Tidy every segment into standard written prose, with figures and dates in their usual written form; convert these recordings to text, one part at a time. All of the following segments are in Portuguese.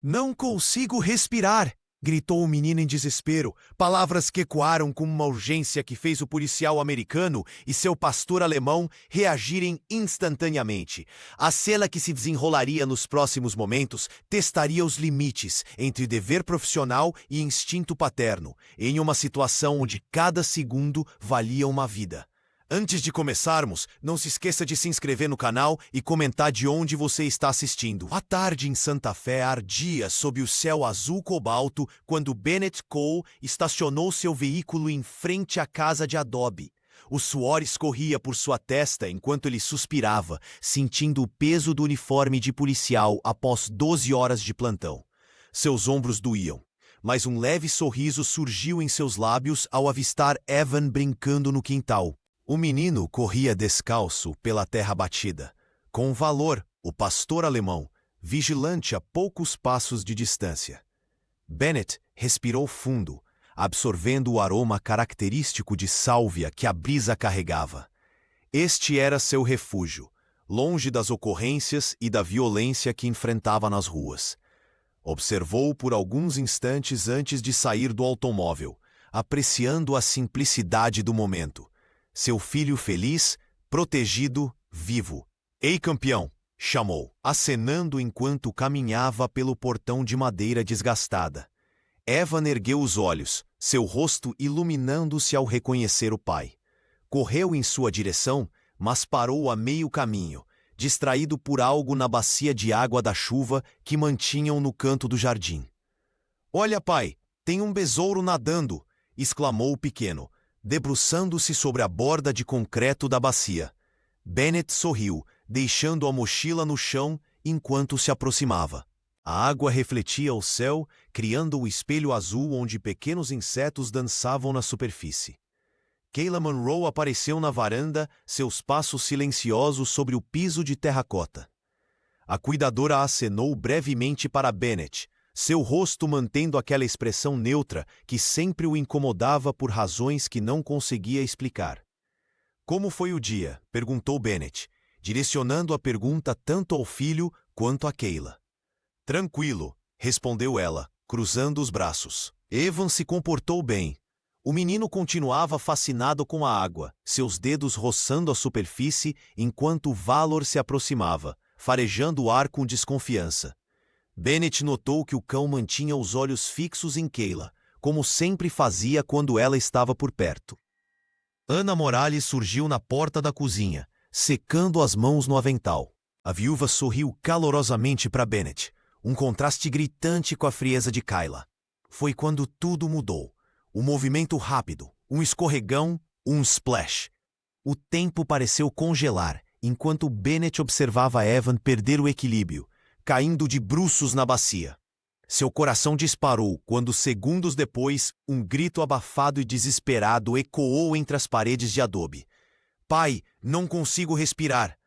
Não consigo respirar! Gritou o menino em desespero, palavras que ecoaram com uma urgência que fez o policial americano e seu pastor alemão reagirem instantaneamente. A cena que se desenrolaria nos próximos momentos testaria os limites entre dever profissional e instinto paterno, em uma situação onde cada segundo valia uma vida. Antes de começarmos, não se esqueça de se inscrever no canal e comentar de onde você está assistindo. A tarde em Santa Fé ardia sob o céu azul cobalto quando Bennett Cole estacionou seu veículo em frente à casa de adobe. O suor escorria por sua testa enquanto ele suspirava, sentindo o peso do uniforme de policial após 12 horas de plantão. Seus ombros doíam, mas um leve sorriso surgiu em seus lábios ao avistar Evan brincando no quintal. O menino corria descalço pela terra batida. Com valor, o pastor alemão, vigilante a poucos passos de distância. Bennett respirou fundo, absorvendo o aroma característico de sálvia que a brisa carregava. Este era seu refúgio, longe das ocorrências e da violência que enfrentava nas ruas. Observou por alguns instantes antes de sair do automóvel, apreciando a simplicidade do momento. Seu filho feliz, protegido, vivo. "Ei, campeão!" chamou, acenando enquanto caminhava pelo portão de madeira desgastada. Evan ergueu os olhos, seu rosto iluminando-se ao reconhecer o pai. Correu em sua direção, mas parou a meio caminho, distraído por algo na bacia de água da chuva que mantinham no canto do jardim. "Olha, pai, tem um besouro nadando!" exclamou o pequeno, debruçando-se sobre a borda de concreto da bacia. Bennett sorriu, deixando a mochila no chão enquanto se aproximava. A água refletia o céu, criando o espelho azul onde pequenos insetos dançavam na superfície. Kayla Monroe apareceu na varanda, seus passos silenciosos sobre o piso de terracota. A cuidadora acenou brevemente para Bennett, seu rosto mantendo aquela expressão neutra que sempre o incomodava por razões que não conseguia explicar. "Como foi o dia?" perguntou Bennett, direcionando a pergunta tanto ao filho quanto a Kayla. "Tranquilo", respondeu ela, cruzando os braços. Evan se comportou bem. O menino continuava fascinado com a água, seus dedos roçando a superfície enquanto Valor se aproximava, farejando o ar com desconfiança. Bennett notou que o cão mantinha os olhos fixos em Kayla, como sempre fazia quando ela estava por perto. Ana Morales surgiu na porta da cozinha, secando as mãos no avental. A viúva sorriu calorosamente para Bennett, um contraste gritante com a frieza de Kayla. Foi quando tudo mudou. Um movimento rápido, um escorregão, um splash. O tempo pareceu congelar, enquanto Bennett observava Evan perder o equilíbrio, caindo de bruços na bacia. Seu coração disparou quando, segundos depois, um grito abafado e desesperado ecoou entre as paredes de adobe. "Pai, não consigo respirar!"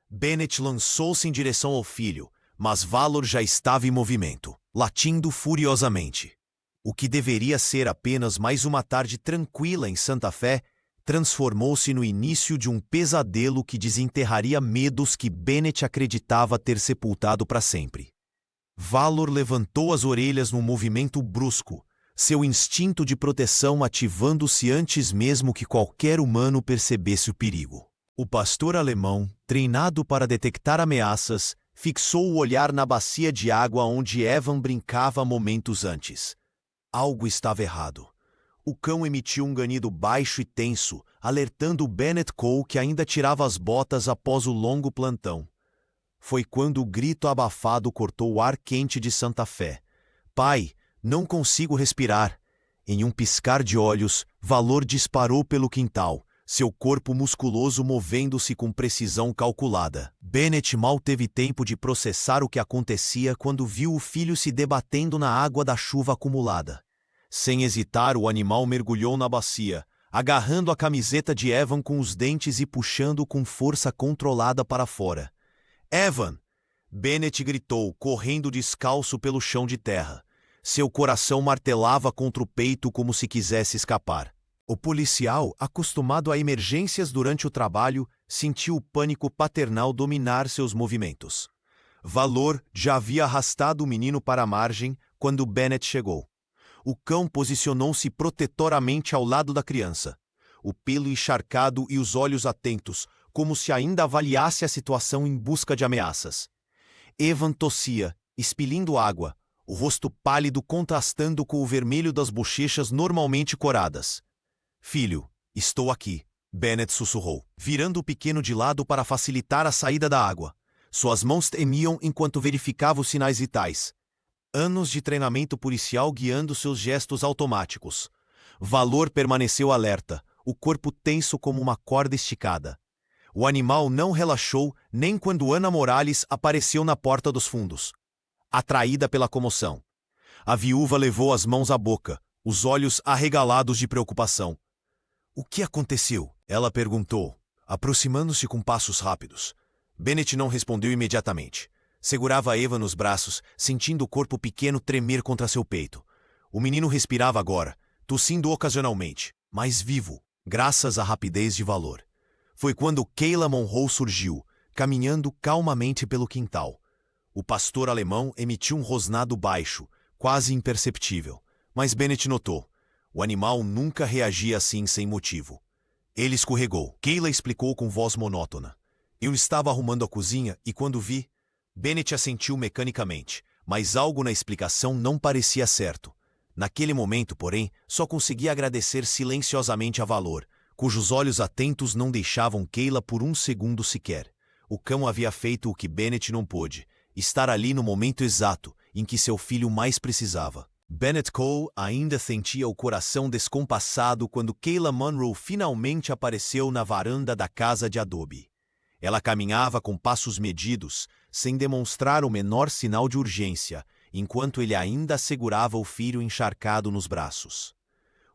Bennett lançou-se em direção ao filho, mas Valor já estava em movimento, latindo furiosamente. O que deveria ser apenas mais uma tarde tranquila em Santa Fé transformou-se no início de um pesadelo que desenterraria medos que Bennett acreditava ter sepultado para sempre. Valor levantou as orelhas num movimento brusco, seu instinto de proteção ativando-se antes mesmo que qualquer humano percebesse o perigo. O pastor alemão, treinado para detectar ameaças, fixou o olhar na bacia de água onde Evan brincava momentos antes. Algo estava errado. O cão emitiu um ganido baixo e tenso, alertando Bennett Cole que ainda tirava as botas após o longo plantão. Foi quando o grito abafado cortou o ar quente de Santa Fé. "Pai, não consigo respirar." Em um piscar de olhos, Valor disparou pelo quintal, seu corpo musculoso movendo-se com precisão calculada. Bennett mal teve tempo de processar o que acontecia quando viu o filho se debatendo na água da chuva acumulada. Sem hesitar, o animal mergulhou na bacia, agarrando a camiseta de Evan com os dentes e puxando com força controlada para fora. "Evan!" Bennett gritou, correndo descalço pelo chão de terra. Seu coração martelava contra o peito como se quisesse escapar. O policial, acostumado a emergências durante o trabalho, sentiu o pânico paternal dominar seus movimentos. Valor já havia arrastado o menino para a margem quando Bennett chegou. O cão posicionou-se protetoramente ao lado da criança, o pelo encharcado e os olhos atentos, como se ainda avaliasse a situação em busca de ameaças. Evan tossia, expelindo água, o rosto pálido contrastando com o vermelho das bochechas normalmente coradas. "Filho, estou aqui", Bennett sussurrou, virando o pequeno de lado para facilitar a saída da água. Suas mãos tremiam enquanto verificava os sinais vitais. Anos de treinamento policial guiando seus gestos automáticos. Valor permaneceu alerta, o corpo tenso como uma corda esticada. O animal não relaxou nem quando Ana Morales apareceu na porta dos fundos, atraída pela comoção. A viúva levou as mãos à boca, os olhos arregalados de preocupação. "O que aconteceu?" ela perguntou, aproximando-se com passos rápidos. Bennett não respondeu imediatamente. Segurava Eva nos braços, sentindo o corpo pequeno tremer contra seu peito. O menino respirava agora, tossindo ocasionalmente, mas vivo, graças à rapidez de Valor. Foi quando Kayla Monroe surgiu, caminhando calmamente pelo quintal. O pastor alemão emitiu um rosnado baixo, quase imperceptível, mas Bennett notou. O animal nunca reagia assim sem motivo. Ele escorregou. Kayla explicou com voz monótona. "Eu estava arrumando a cozinha e quando vi..." Bennett assentiu mecanicamente, mas algo na explicação não parecia certo. Naquele momento, porém, só conseguia agradecer silenciosamente a Valor, cujos olhos atentos não deixavam Kayla por um segundo sequer. O cão havia feito o que Bennett não pôde, estar ali no momento exato em que seu filho mais precisava. Bennett Cole ainda sentia o coração descompassado quando Kayla Monroe finalmente apareceu na varanda da casa de adobe. Ela caminhava com passos medidos, sem demonstrar o menor sinal de urgência, enquanto ele ainda segurava o filho encharcado nos braços.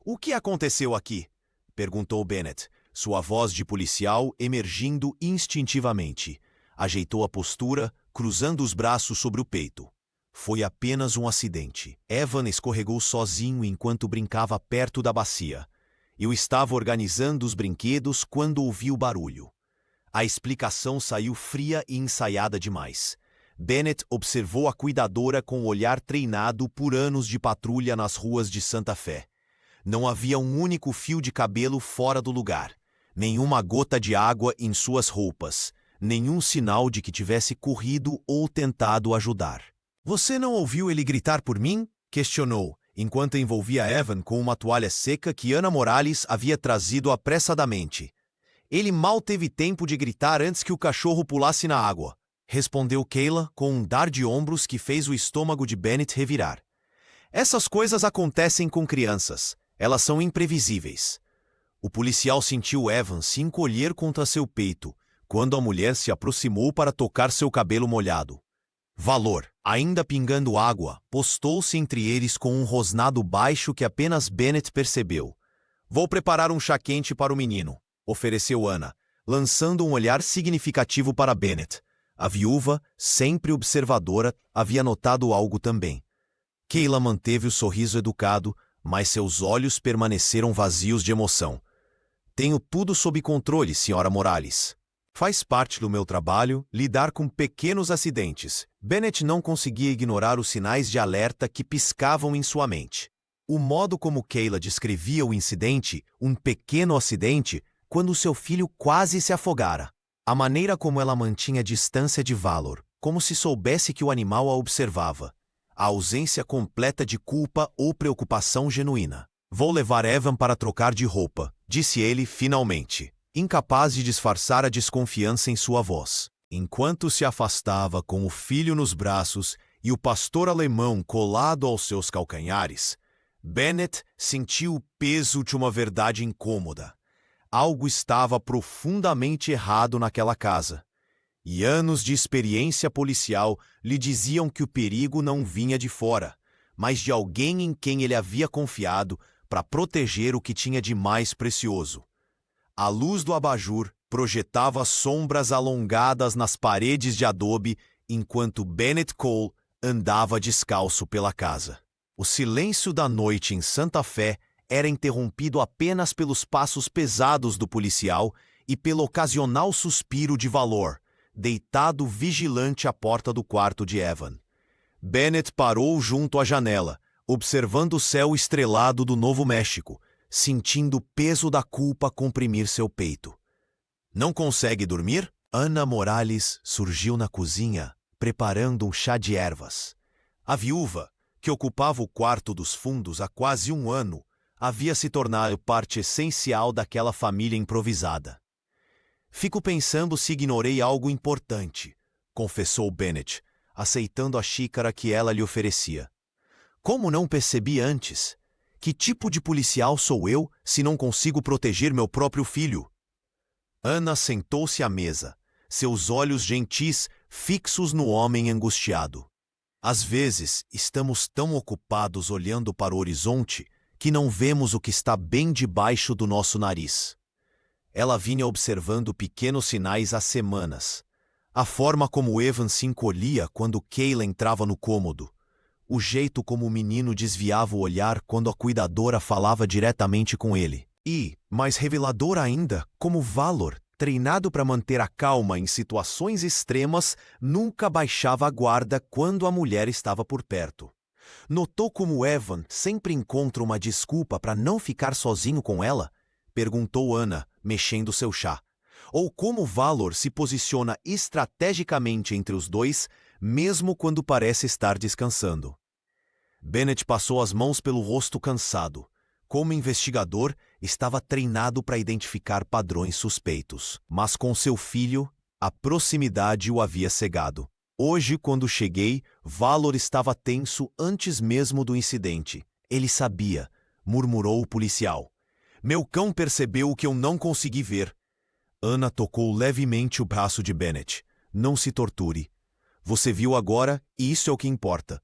"O que aconteceu aqui?" perguntou Bennett, sua voz de policial emergindo instintivamente. Ajeitou a postura, cruzando os braços sobre o peito. Foi apenas um acidente. Evan escorregou sozinho enquanto brincava perto da bacia. Eu estava organizando os brinquedos quando ouvi o barulho. A explicação saiu fria e ensaiada demais. Bennett observou a cuidadora com o olhar treinado por anos de patrulha nas ruas de Santa Fé. Não havia um único fio de cabelo fora do lugar, nenhuma gota de água em suas roupas, nenhum sinal de que tivesse corrido ou tentado ajudar. "Você não ouviu ele gritar por mim?" questionou, enquanto envolvia Evan com uma toalha seca que Ana Morales havia trazido apressadamente. "Ele mal teve tempo de gritar antes que o cachorro pulasse na água", respondeu Kayla com um dar de ombros que fez o estômago de Bennett revirar. "Essas coisas acontecem com crianças. Elas são imprevisíveis." O policial sentiu Evan se encolher contra seu peito, quando a mulher se aproximou para tocar seu cabelo molhado. Valor, ainda pingando água, postou-se entre eles com um rosnado baixo que apenas Bennett percebeu. "Vou preparar um chá quente para o menino", ofereceu Ana, lançando um olhar significativo para Bennett. A viúva, sempre observadora, havia notado algo também. Kayla manteve o sorriso educado, mas seus olhos permaneceram vazios de emoção. "Tenho tudo sob controle, Sra. Morales. Faz parte do meu trabalho lidar com pequenos acidentes." Bennett não conseguia ignorar os sinais de alerta que piscavam em sua mente. O modo como Kayla descrevia o incidente, um pequeno acidente, quando seu filho quase se afogara. A maneira como ela mantinha distância de Valor, como se soubesse que o animal a observava. A ausência completa de culpa ou preocupação genuína. "Vou levar Evan para trocar de roupa", disse ele finalmente, incapaz de disfarçar a desconfiança em sua voz. Enquanto se afastava com o filho nos braços e o pastor alemão colado aos seus calcanhares, Bennett sentiu o peso de uma verdade incômoda. Algo estava profundamente errado naquela casa. E anos de experiência policial lhe diziam que o perigo não vinha de fora, mas de alguém em quem ele havia confiado para proteger o que tinha de mais precioso. A luz do abajur projetava sombras alongadas nas paredes de adobe enquanto Bennett Cole andava descalço pela casa. O silêncio da noite em Santa Fé era interrompido apenas pelos passos pesados do policial e pelo ocasional suspiro de Valor, deitado vigilante à porta do quarto de Evan. Bennett parou junto à janela, observando o céu estrelado do Novo México, sentindo o peso da culpa comprimir seu peito. Não consegue dormir? Ana Morales surgiu na cozinha, preparando um chá de ervas. A viúva, que ocupava o quarto dos fundos há quase um ano, havia se tornado parte essencial daquela família improvisada. Fico pensando se ignorei algo importante, confessou Bennett, aceitando a xícara que ela lhe oferecia. Como não percebi antes? Que tipo de policial sou eu se não consigo proteger meu próprio filho? Ana sentou-se à mesa, seus olhos gentis fixos no homem angustiado. Às vezes, estamos tão ocupados olhando para o horizonte que não vemos o que está bem debaixo do nosso nariz. Ela vinha observando pequenos sinais há semanas. A forma como Evan se encolhia quando Kayla entrava no cômodo. O jeito como o menino desviava o olhar quando a cuidadora falava diretamente com ele. E, mais revelador ainda, como Valor, treinado para manter a calma em situações extremas, nunca baixava a guarda quando a mulher estava por perto. Notou como Evan sempre encontra uma desculpa para não ficar sozinho com ela? Perguntou Ana, mexendo seu chá. Ou como Valor se posiciona estrategicamente entre os dois, mesmo quando parece estar descansando. Bennett passou as mãos pelo rosto cansado. Como investigador, estava treinado para identificar padrões suspeitos. Mas com seu filho, a proximidade o havia cegado. Hoje, quando cheguei, Valor estava tenso antes mesmo do incidente. Ele sabia, murmurou o policial. Meu cão percebeu o que eu não consegui ver. Ana tocou levemente o braço de Bennett. Não se torture. Você viu agora e isso é o que importa.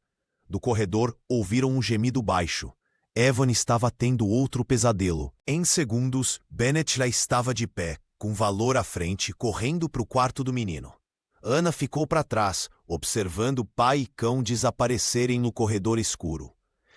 Do corredor, ouviram um gemido baixo. Evan estava tendo outro pesadelo. Em segundos, Bennett já estava de pé, com Valor à frente, correndo para o quarto do menino. Ana ficou para trás, observando pai e cão desaparecerem no corredor escuro.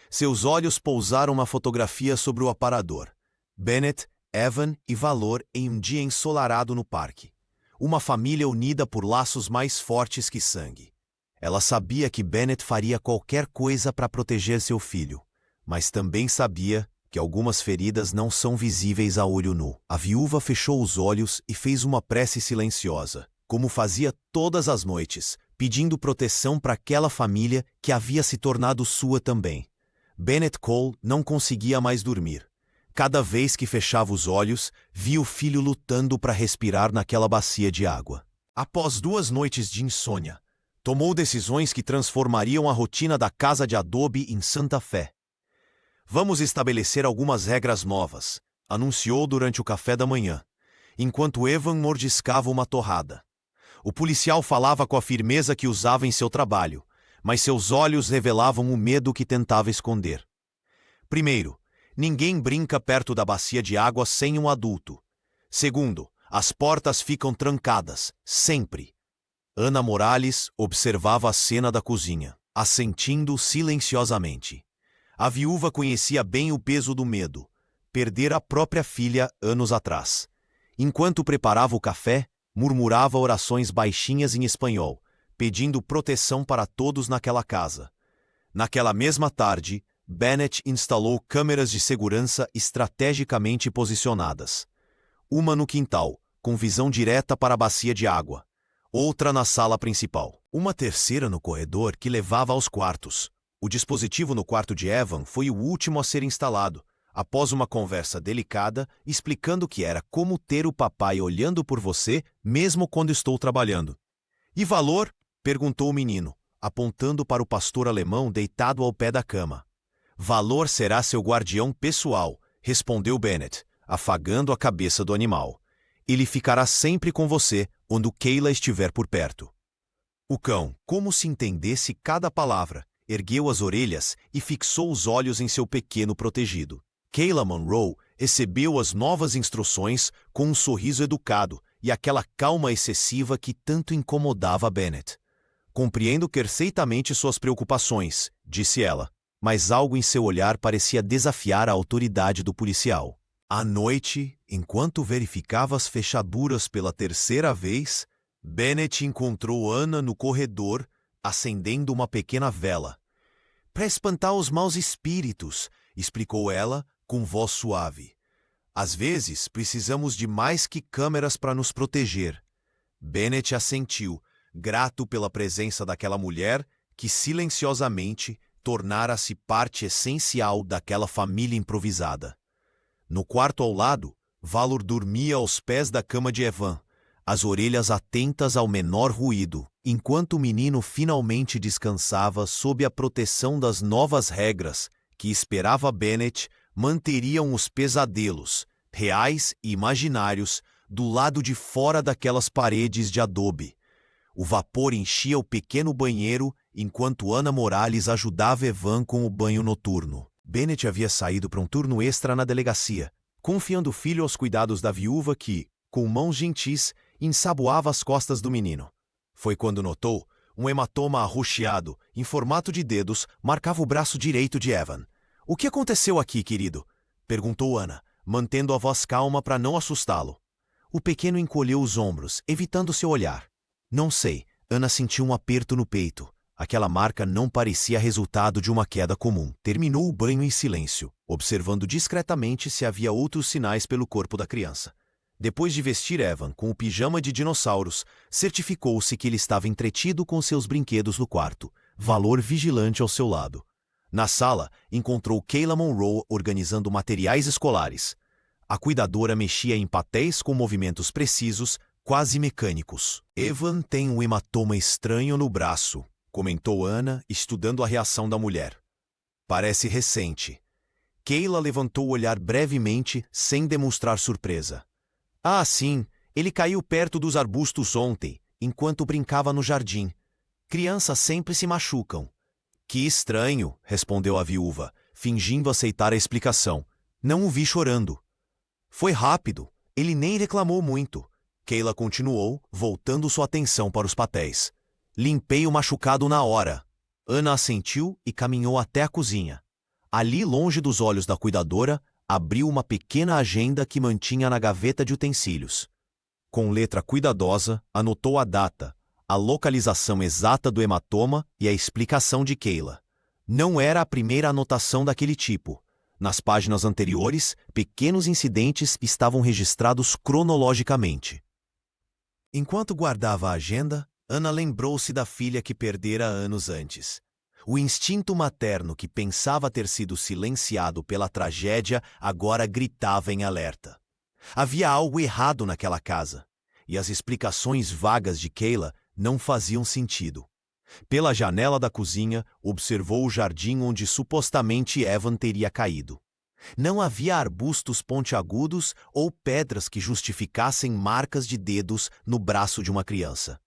Seus olhos pousaram na fotografia sobre o aparador. Bennett, Evan e Valor em um dia ensolarado no parque. Uma família unida por laços mais fortes que sangue. Ela sabia que Bennett faria qualquer coisa para proteger seu filho, mas também sabia que algumas feridas não são visíveis a olho nu. A viúva fechou os olhos e fez uma prece silenciosa, como fazia todas as noites, pedindo proteção para aquela família que havia se tornado sua também. Bennett Cole não conseguia mais dormir. Cada vez que fechava os olhos, via o filho lutando para respirar naquela bacia de água. Após 2 noites de insônia, tomou decisões que transformariam a rotina da casa de adobe em Santa Fé. Vamos estabelecer algumas regras novas, anunciou durante o café da manhã, enquanto Evan mordiscava uma torrada. O policial falava com a firmeza que usava em seu trabalho, mas seus olhos revelavam o medo que tentava esconder. Primeiro, ninguém brinca perto da bacia de água sem um adulto. Segundo, as portas ficam trancadas, sempre. Ana Morales observava a cena da cozinha, assentindo silenciosamente. A viúva conhecia bem o peso do medo. Perdera a própria filha anos atrás. Enquanto preparava o café, murmurava orações baixinhas em espanhol, pedindo proteção para todos naquela casa. Naquela mesma tarde, Bennett instalou câmeras de segurança estrategicamente posicionadas. Uma no quintal, com visão direta para a bacia de água. Outra na sala principal. Uma terceira no corredor que levava aos quartos. O dispositivo no quarto de Evan foi o último a ser instalado, após uma conversa delicada explicando que era como ter o papai olhando por você mesmo quando estou trabalhando. E Valor? Perguntou o menino, apontando para o pastor alemão deitado ao pé da cama. Valor será seu guardião pessoal, respondeu Bennett, afagando a cabeça do animal. Ele ficará sempre com você, quando Kayla estiver por perto. O cão, como se entendesse cada palavra, ergueu as orelhas e fixou os olhos em seu pequeno protegido. Kayla Monroe recebeu as novas instruções com um sorriso educado e aquela calma excessiva que tanto incomodava Bennett. Compreendo perfeitamente suas preocupações, disse ela, mas algo em seu olhar parecia desafiar a autoridade do policial. À noite, enquanto verificava as fechaduras pela terceira vez, Bennett encontrou Anna no corredor, acendendo uma pequena vela. Para espantar os maus espíritos, explicou ela com voz suave. Às vezes, precisamos de mais que câmeras para nos proteger. Bennett assentiu, grato pela presença daquela mulher que silenciosamente tornara-se parte essencial daquela família improvisada. No quarto ao lado, Valor dormia aos pés da cama de Evan, as orelhas atentas ao menor ruído, enquanto o menino finalmente descansava sob a proteção das novas regras que esperava Bennett manteriam os pesadelos, reais e imaginários, do lado de fora daquelas paredes de adobe. O vapor enchia o pequeno banheiro enquanto Ana Morales ajudava Evan com o banho noturno. Bennett havia saído para um turno extra na delegacia, confiando o filho aos cuidados da viúva que, com mãos gentis, ensaboava as costas do menino. Foi quando notou um hematoma arroxeado, em formato de dedos, marcava o braço direito de Evan. — O que aconteceu aqui, querido? Perguntou Ana, mantendo a voz calma para não assustá-lo. O pequeno encolheu os ombros, evitando seu olhar. Não sei. Ana sentiu um aperto no peito. Aquela marca não parecia resultado de uma queda comum. Terminou o banho em silêncio, observando discretamente se havia outros sinais pelo corpo da criança. Depois de vestir Evan com o pijama de dinossauros, certificou-se que ele estava entretido com seus brinquedos no quarto, Valor vigilante ao seu lado. Na sala, encontrou Kayla Monroe organizando materiais escolares. A cuidadora mexia em papéis com movimentos precisos, quase mecânicos. Evan tem um hematoma estranho no braço, comentou Ana, estudando a reação da mulher. Parece recente. Kayla levantou o olhar brevemente, sem demonstrar surpresa. Ah, sim, ele caiu perto dos arbustos ontem, enquanto brincava no jardim. Crianças sempre se machucam. Que estranho, respondeu a viúva, fingindo aceitar a explicação. Não o vi chorando. Foi rápido, ele nem reclamou muito. Kayla continuou, voltando sua atenção para os papéis. Limpei o machucado na hora. Ana assentiu e caminhou até a cozinha. Ali, longe dos olhos da cuidadora, abriu uma pequena agenda que mantinha na gaveta de utensílios. Com letra cuidadosa, anotou a data, a localização exata do hematoma e a explicação de Kayla. Não era a primeira anotação daquele tipo. Nas páginas anteriores, pequenos incidentes estavam registrados cronologicamente. Enquanto guardava a agenda, Ana lembrou-se da filha que perdera anos antes. O instinto materno que pensava ter sido silenciado pela tragédia agora gritava em alerta. Havia algo errado naquela casa, e as explicações vagas de Kayla não faziam sentido. Pela janela da cozinha, observou o jardim onde supostamente Evan teria caído. Não havia arbustos pontiagudos ou pedras que justificassem marcas de dedos no braço de uma criança.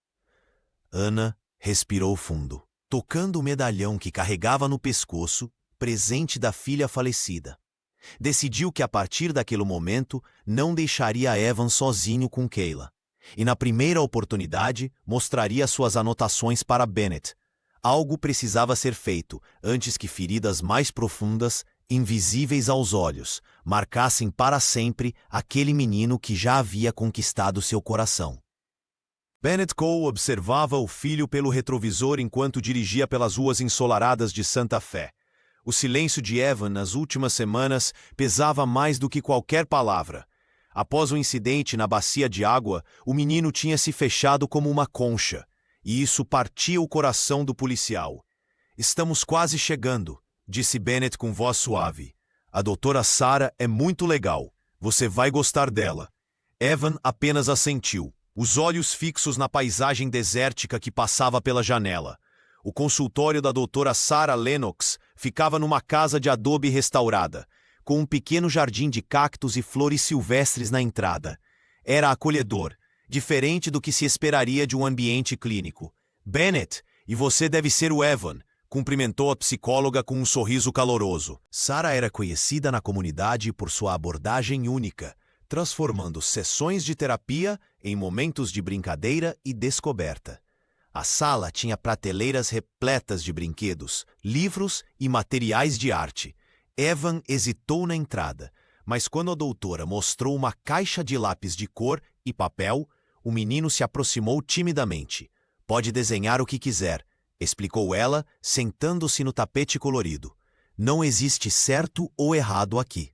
Ana respirou fundo, tocando o medalhão que carregava no pescoço, presente da filha falecida. Decidiu que a partir daquele momento não deixaria Evan sozinho com Kayla, e na primeira oportunidade mostraria suas anotações para Bennett. Algo precisava ser feito antes que feridas mais profundas, invisíveis aos olhos, marcassem para sempre aquele menino que já havia conquistado seu coração. Bennett Cole observava o filho pelo retrovisor enquanto dirigia pelas ruas ensolaradas de Santa Fé. O silêncio de Evan nas últimas semanas pesava mais do que qualquer palavra. Após o incidente na bacia de água, o menino tinha se fechado como uma concha, e isso partia o coração do policial. Estamos quase chegando, disse Bennett com voz suave. A doutora Sarah é muito legal. Você vai gostar dela. Evan apenas assentiu, os olhos fixos na paisagem desértica que passava pela janela. O consultório da doutora Sarah Lennox ficava numa casa de adobe restaurada, com um pequeno jardim de cactos e flores silvestres na entrada. Era acolhedor, diferente do que se esperaria de um ambiente clínico. Bennett, e você deve ser o Evan, cumprimentou a psicóloga com um sorriso caloroso. Sarah era conhecida na comunidade por sua abordagem única, transformando sessões de terapia em momentos de brincadeira e descoberta. A sala tinha prateleiras repletas de brinquedos, livros e materiais de arte. Evan hesitou na entrada, mas quando a doutora mostrou uma caixa de lápis de cor e papel, O menino se aproximou timidamente. Pode desenhar o que quiser, explicou ela, sentando-se no tapete colorido. Não existe certo ou errado aqui.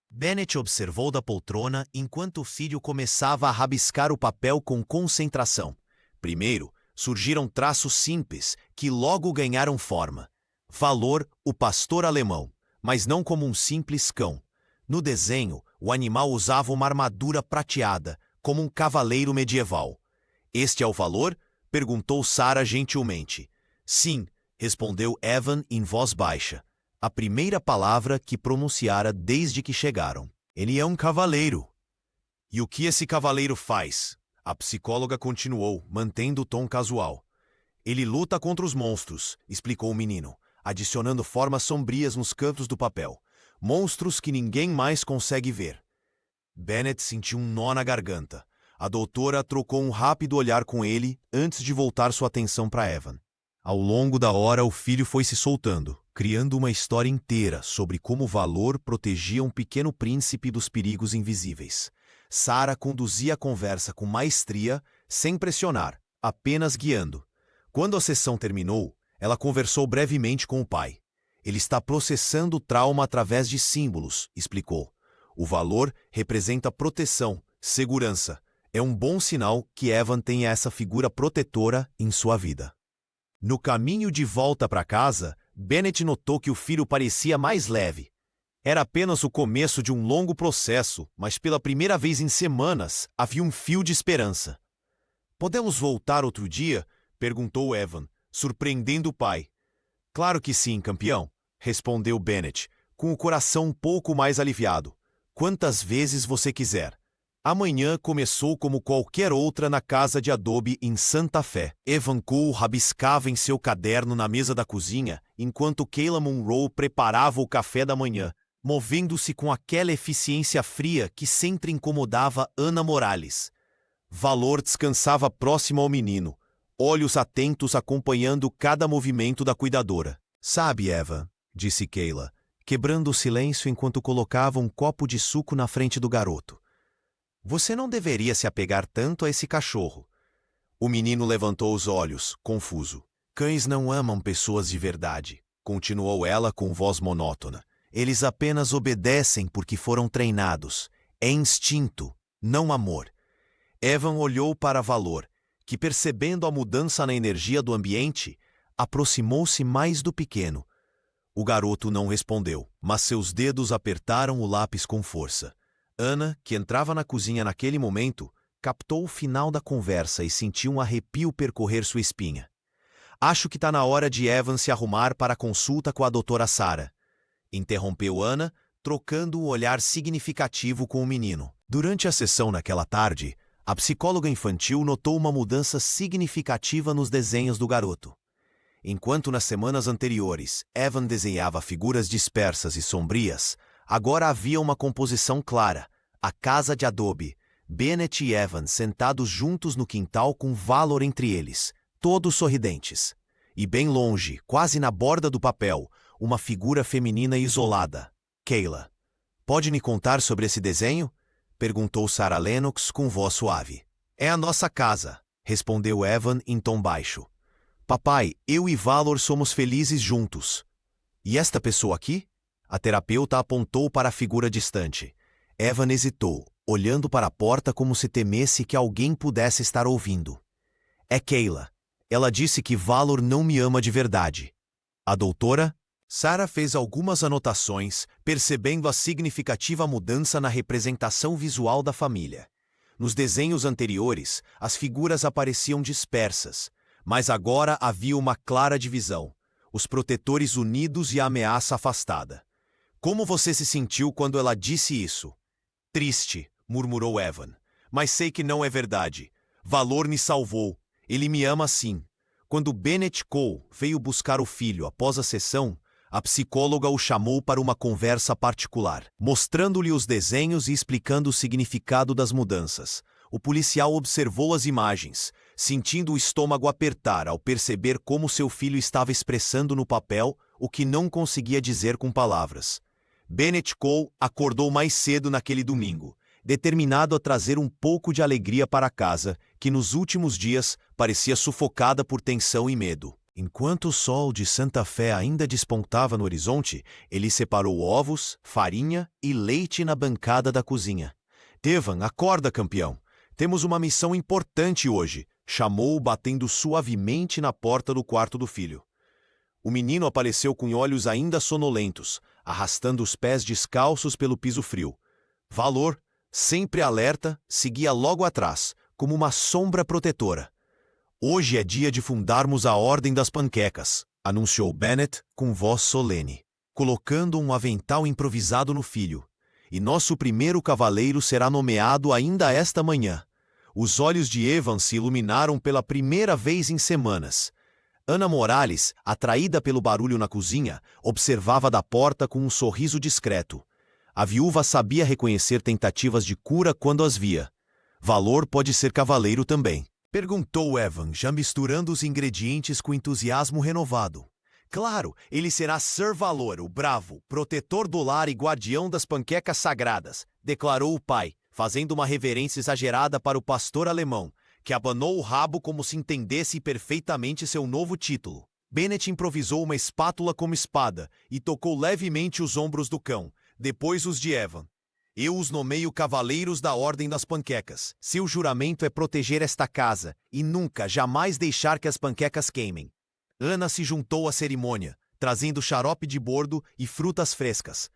Bennett observou da poltrona enquanto o filho começava a rabiscar o papel com concentração. Primeiro, surgiram traços simples, que logo ganharam forma. Valor, o pastor alemão, mas não como um simples cão. No desenho, o animal usava uma armadura prateada, como um cavaleiro medieval. Este é o valor? Perguntou Sarah gentilmente. Sim, respondeu Evan em voz baixa. A primeira palavra que pronunciara desde que chegaram. Ele é um cavaleiro. E o que esse cavaleiro faz? A psicóloga continuou, mantendo o tom casual. Ele luta contra os monstros, explicou o menino, adicionando formas sombrias nos cantos do papel. Monstros que ninguém mais consegue ver. Bennett sentiu um nó na garganta. A doutora trocou um rápido olhar com ele antes de voltar sua atenção para Evan. Ao longo da hora, o filho foi se soltando, criando uma história inteira sobre como o valor protegia um pequeno príncipe dos perigos invisíveis. Sarah conduzia a conversa com maestria, sem pressionar, apenas guiando. Quando a sessão terminou, ela conversou brevemente com o pai. Ele está processando o trauma através de símbolos, explicou. O valor representa proteção, segurança. É um bom sinal que Evan tenha essa figura protetora em sua vida. No caminho de volta para casa, Bennett notou que o filho parecia mais leve. Era apenas o começo de um longo processo, mas pela primeira vez em semanas havia um fio de esperança. "Podemos voltar outro dia?" perguntou Evan, surpreendendo o pai. "Claro que sim, campeão", respondeu Bennett, com o coração um pouco mais aliviado. "Quantas vezes você quiser." Amanhã começou como qualquer outra na casa de adobe em Santa Fé. Evan Cole rabiscava em seu caderno na mesa da cozinha, enquanto Kayla Monroe preparava o café da manhã, movendo-se com aquela eficiência fria que sempre incomodava Ana Morales. Valor descansava próximo ao menino, olhos atentos acompanhando cada movimento da cuidadora. "Sabe, Evan", disse Kayla, quebrando o silêncio enquanto colocava um copo de suco na frente do garoto. "Você não deveria se apegar tanto a esse cachorro." O menino levantou os olhos, confuso. "Cães não amam pessoas de verdade", continuou ela com voz monótona. "Eles apenas obedecem porque foram treinados. É instinto, não amor." Evan olhou para Valor, que, percebendo a mudança na energia do ambiente, aproximou-se mais do pequeno. O garoto não respondeu, mas seus dedos apertaram o lápis com força. Ana, que entrava na cozinha naquele momento, captou o final da conversa e sentiu um arrepio percorrer sua espinha. "Acho que está na hora de Evan se arrumar para a consulta com a doutora Sarah", interrompeu Ana, trocando um olhar significativo com o menino. Durante a sessão naquela tarde, a psicóloga infantil notou uma mudança significativa nos desenhos do garoto. Enquanto nas semanas anteriores Evan desenhava figuras dispersas e sombrias, agora havia uma composição clara, a casa de adobe, Bennett e Evan sentados juntos no quintal com Valor entre eles, todos sorridentes. E bem longe, quase na borda do papel, uma figura feminina isolada, Kayla. "Pode me contar sobre esse desenho?" perguntou Sarah Lennox com voz suave. "É a nossa casa", respondeu Evan em tom baixo. "Papai, eu e Valor somos felizes juntos." "E esta pessoa aqui?" A terapeuta apontou para a figura distante. Evan hesitou, olhando para a porta como se temesse que alguém pudesse estar ouvindo. "É Kayla. Ela disse que Valor não me ama de verdade." "A doutora?" Sarah fez algumas anotações, percebendo a significativa mudança na representação visual da família. Nos desenhos anteriores, as figuras apareciam dispersas, mas agora havia uma clara divisão: os protetores unidos e a ameaça afastada. "Como você se sentiu quando ela disse isso?" "Triste", murmurou Evan. "Mas sei que não é verdade. Valor me salvou. Ele me ama sim." Quando Bennett Cole veio buscar o filho após a sessão, a psicóloga o chamou para uma conversa particular, mostrando-lhe os desenhos e explicando o significado das mudanças. O policial observou as imagens, sentindo o estômago apertar ao perceber como seu filho estava expressando no papel o que não conseguia dizer com palavras. Bennett Cole acordou mais cedo naquele domingo, determinado a trazer um pouco de alegria para a casa, que nos últimos dias parecia sufocada por tensão e medo. Enquanto o sol de Santa Fé ainda despontava no horizonte, ele separou ovos, farinha e leite na bancada da cozinha. Evan, acorda, campeão. Temos uma missão importante hoje, chamou, batendo suavemente na porta do quarto do filho. O menino apareceu com olhos ainda sonolentos, arrastando os pés descalços pelo piso frio. Valor, sempre alerta, seguia logo atrás, como uma sombra protetora. Hoje é dia de fundarmos a Ordem das Panquecas, anunciou Bennett com voz solene, colocando um avental improvisado no filho. E nosso primeiro cavaleiro será nomeado ainda esta manhã. Os olhos de Evan se iluminaram pela primeira vez em semanas. Ana Morales, atraída pelo barulho na cozinha, observava da porta com um sorriso discreto. A viúva sabia reconhecer tentativas de cura quando as via. Valor pode ser cavaleiro também, perguntou Evan, já misturando os ingredientes com entusiasmo renovado. Claro, ele será Sir Valor, o bravo, protetor do lar e guardião das panquecas sagradas, declarou o pai, fazendo uma reverência exagerada para o pastor alemão, que abanou o rabo como se entendesse perfeitamente seu novo título. Bennett improvisou uma espátula como espada e tocou levemente os ombros do cão, depois os de Evan. Eu os nomeio cavaleiros da Ordem das Panquecas. Seu juramento é proteger esta casa e nunca, jamais deixar que as panquecas queimem. Ana se juntou à cerimônia, trazendo xarope de bordo e frutas frescas.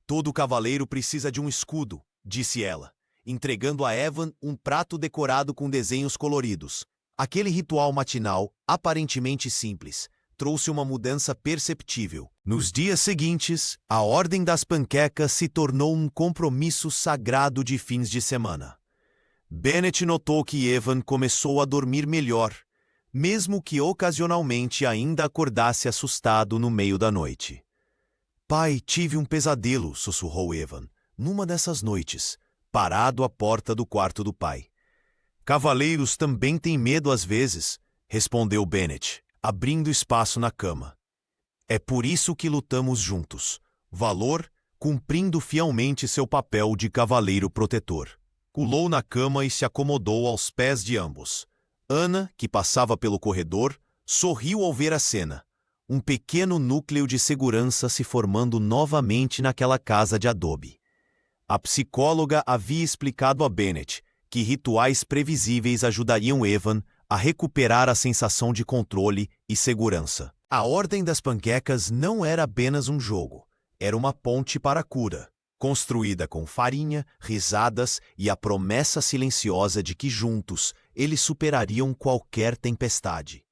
Todo cavaleiro precisa de um escudo, disse ela, entregando a Evan um prato decorado com desenhos coloridos. Aquele ritual matinal, aparentemente simples, trouxe uma mudança perceptível. Nos dias seguintes, a Ordem das Panquecas se tornou um compromisso sagrado de fins de semana. Bennett notou que Evan começou a dormir melhor, mesmo que ocasionalmente ainda acordasse assustado no meio da noite. Pai, tive um pesadelo, sussurrou Evan, numa dessas noites, parado à porta do quarto do pai. Cavaleiros também têm medo às vezes, respondeu Bennett, abrindo espaço na cama. É por isso que lutamos juntos. Valor, cumprindo fielmente seu papel de cavaleiro protetor. Pulou na cama e se acomodou aos pés de ambos. Ana, que passava pelo corredor, sorriu ao ver a cena. Um pequeno núcleo de segurança se formando novamente naquela casa de adobe. A psicóloga havia explicado a Bennett que rituais previsíveis ajudariam Evan a recuperar a sensação de controle e segurança. A Ordem das Panquecas não era apenas um jogo, era uma ponte para a cura, construída com farinha, risadas e a promessa silenciosa de que juntos eles superariam qualquer tempestade.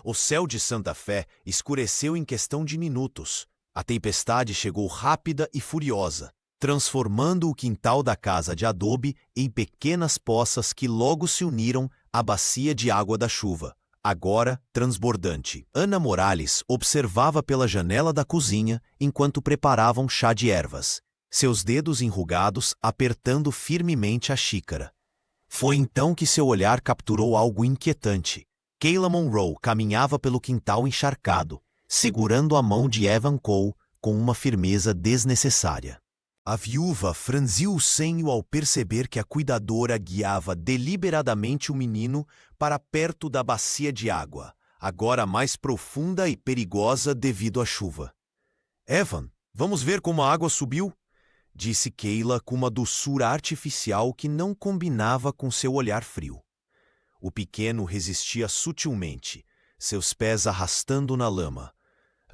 O céu de Santa Fé escureceu em questão de minutos. A tempestade chegou rápida e furiosa, transformando o quintal da casa de adobe em pequenas poças que logo se uniram à bacia de água da chuva, agora transbordante. Ana Morales observava pela janela da cozinha enquanto preparavam chá de ervas, seus dedos enrugados apertando firmemente a xícara. Foi então que seu olhar capturou algo inquietante. Kayla Monroe caminhava pelo quintal encharcado, segurando a mão de Evan Cole com uma firmeza desnecessária. A viúva franziu o senho ao perceber que a cuidadora guiava deliberadamente o menino para perto da bacia de água, agora mais profunda e perigosa devido à chuva. Evan, vamos ver como a água subiu? Disse Kayla com uma doçura artificial que não combinava com seu olhar frio. O pequeno resistia sutilmente, seus pés arrastando na lama.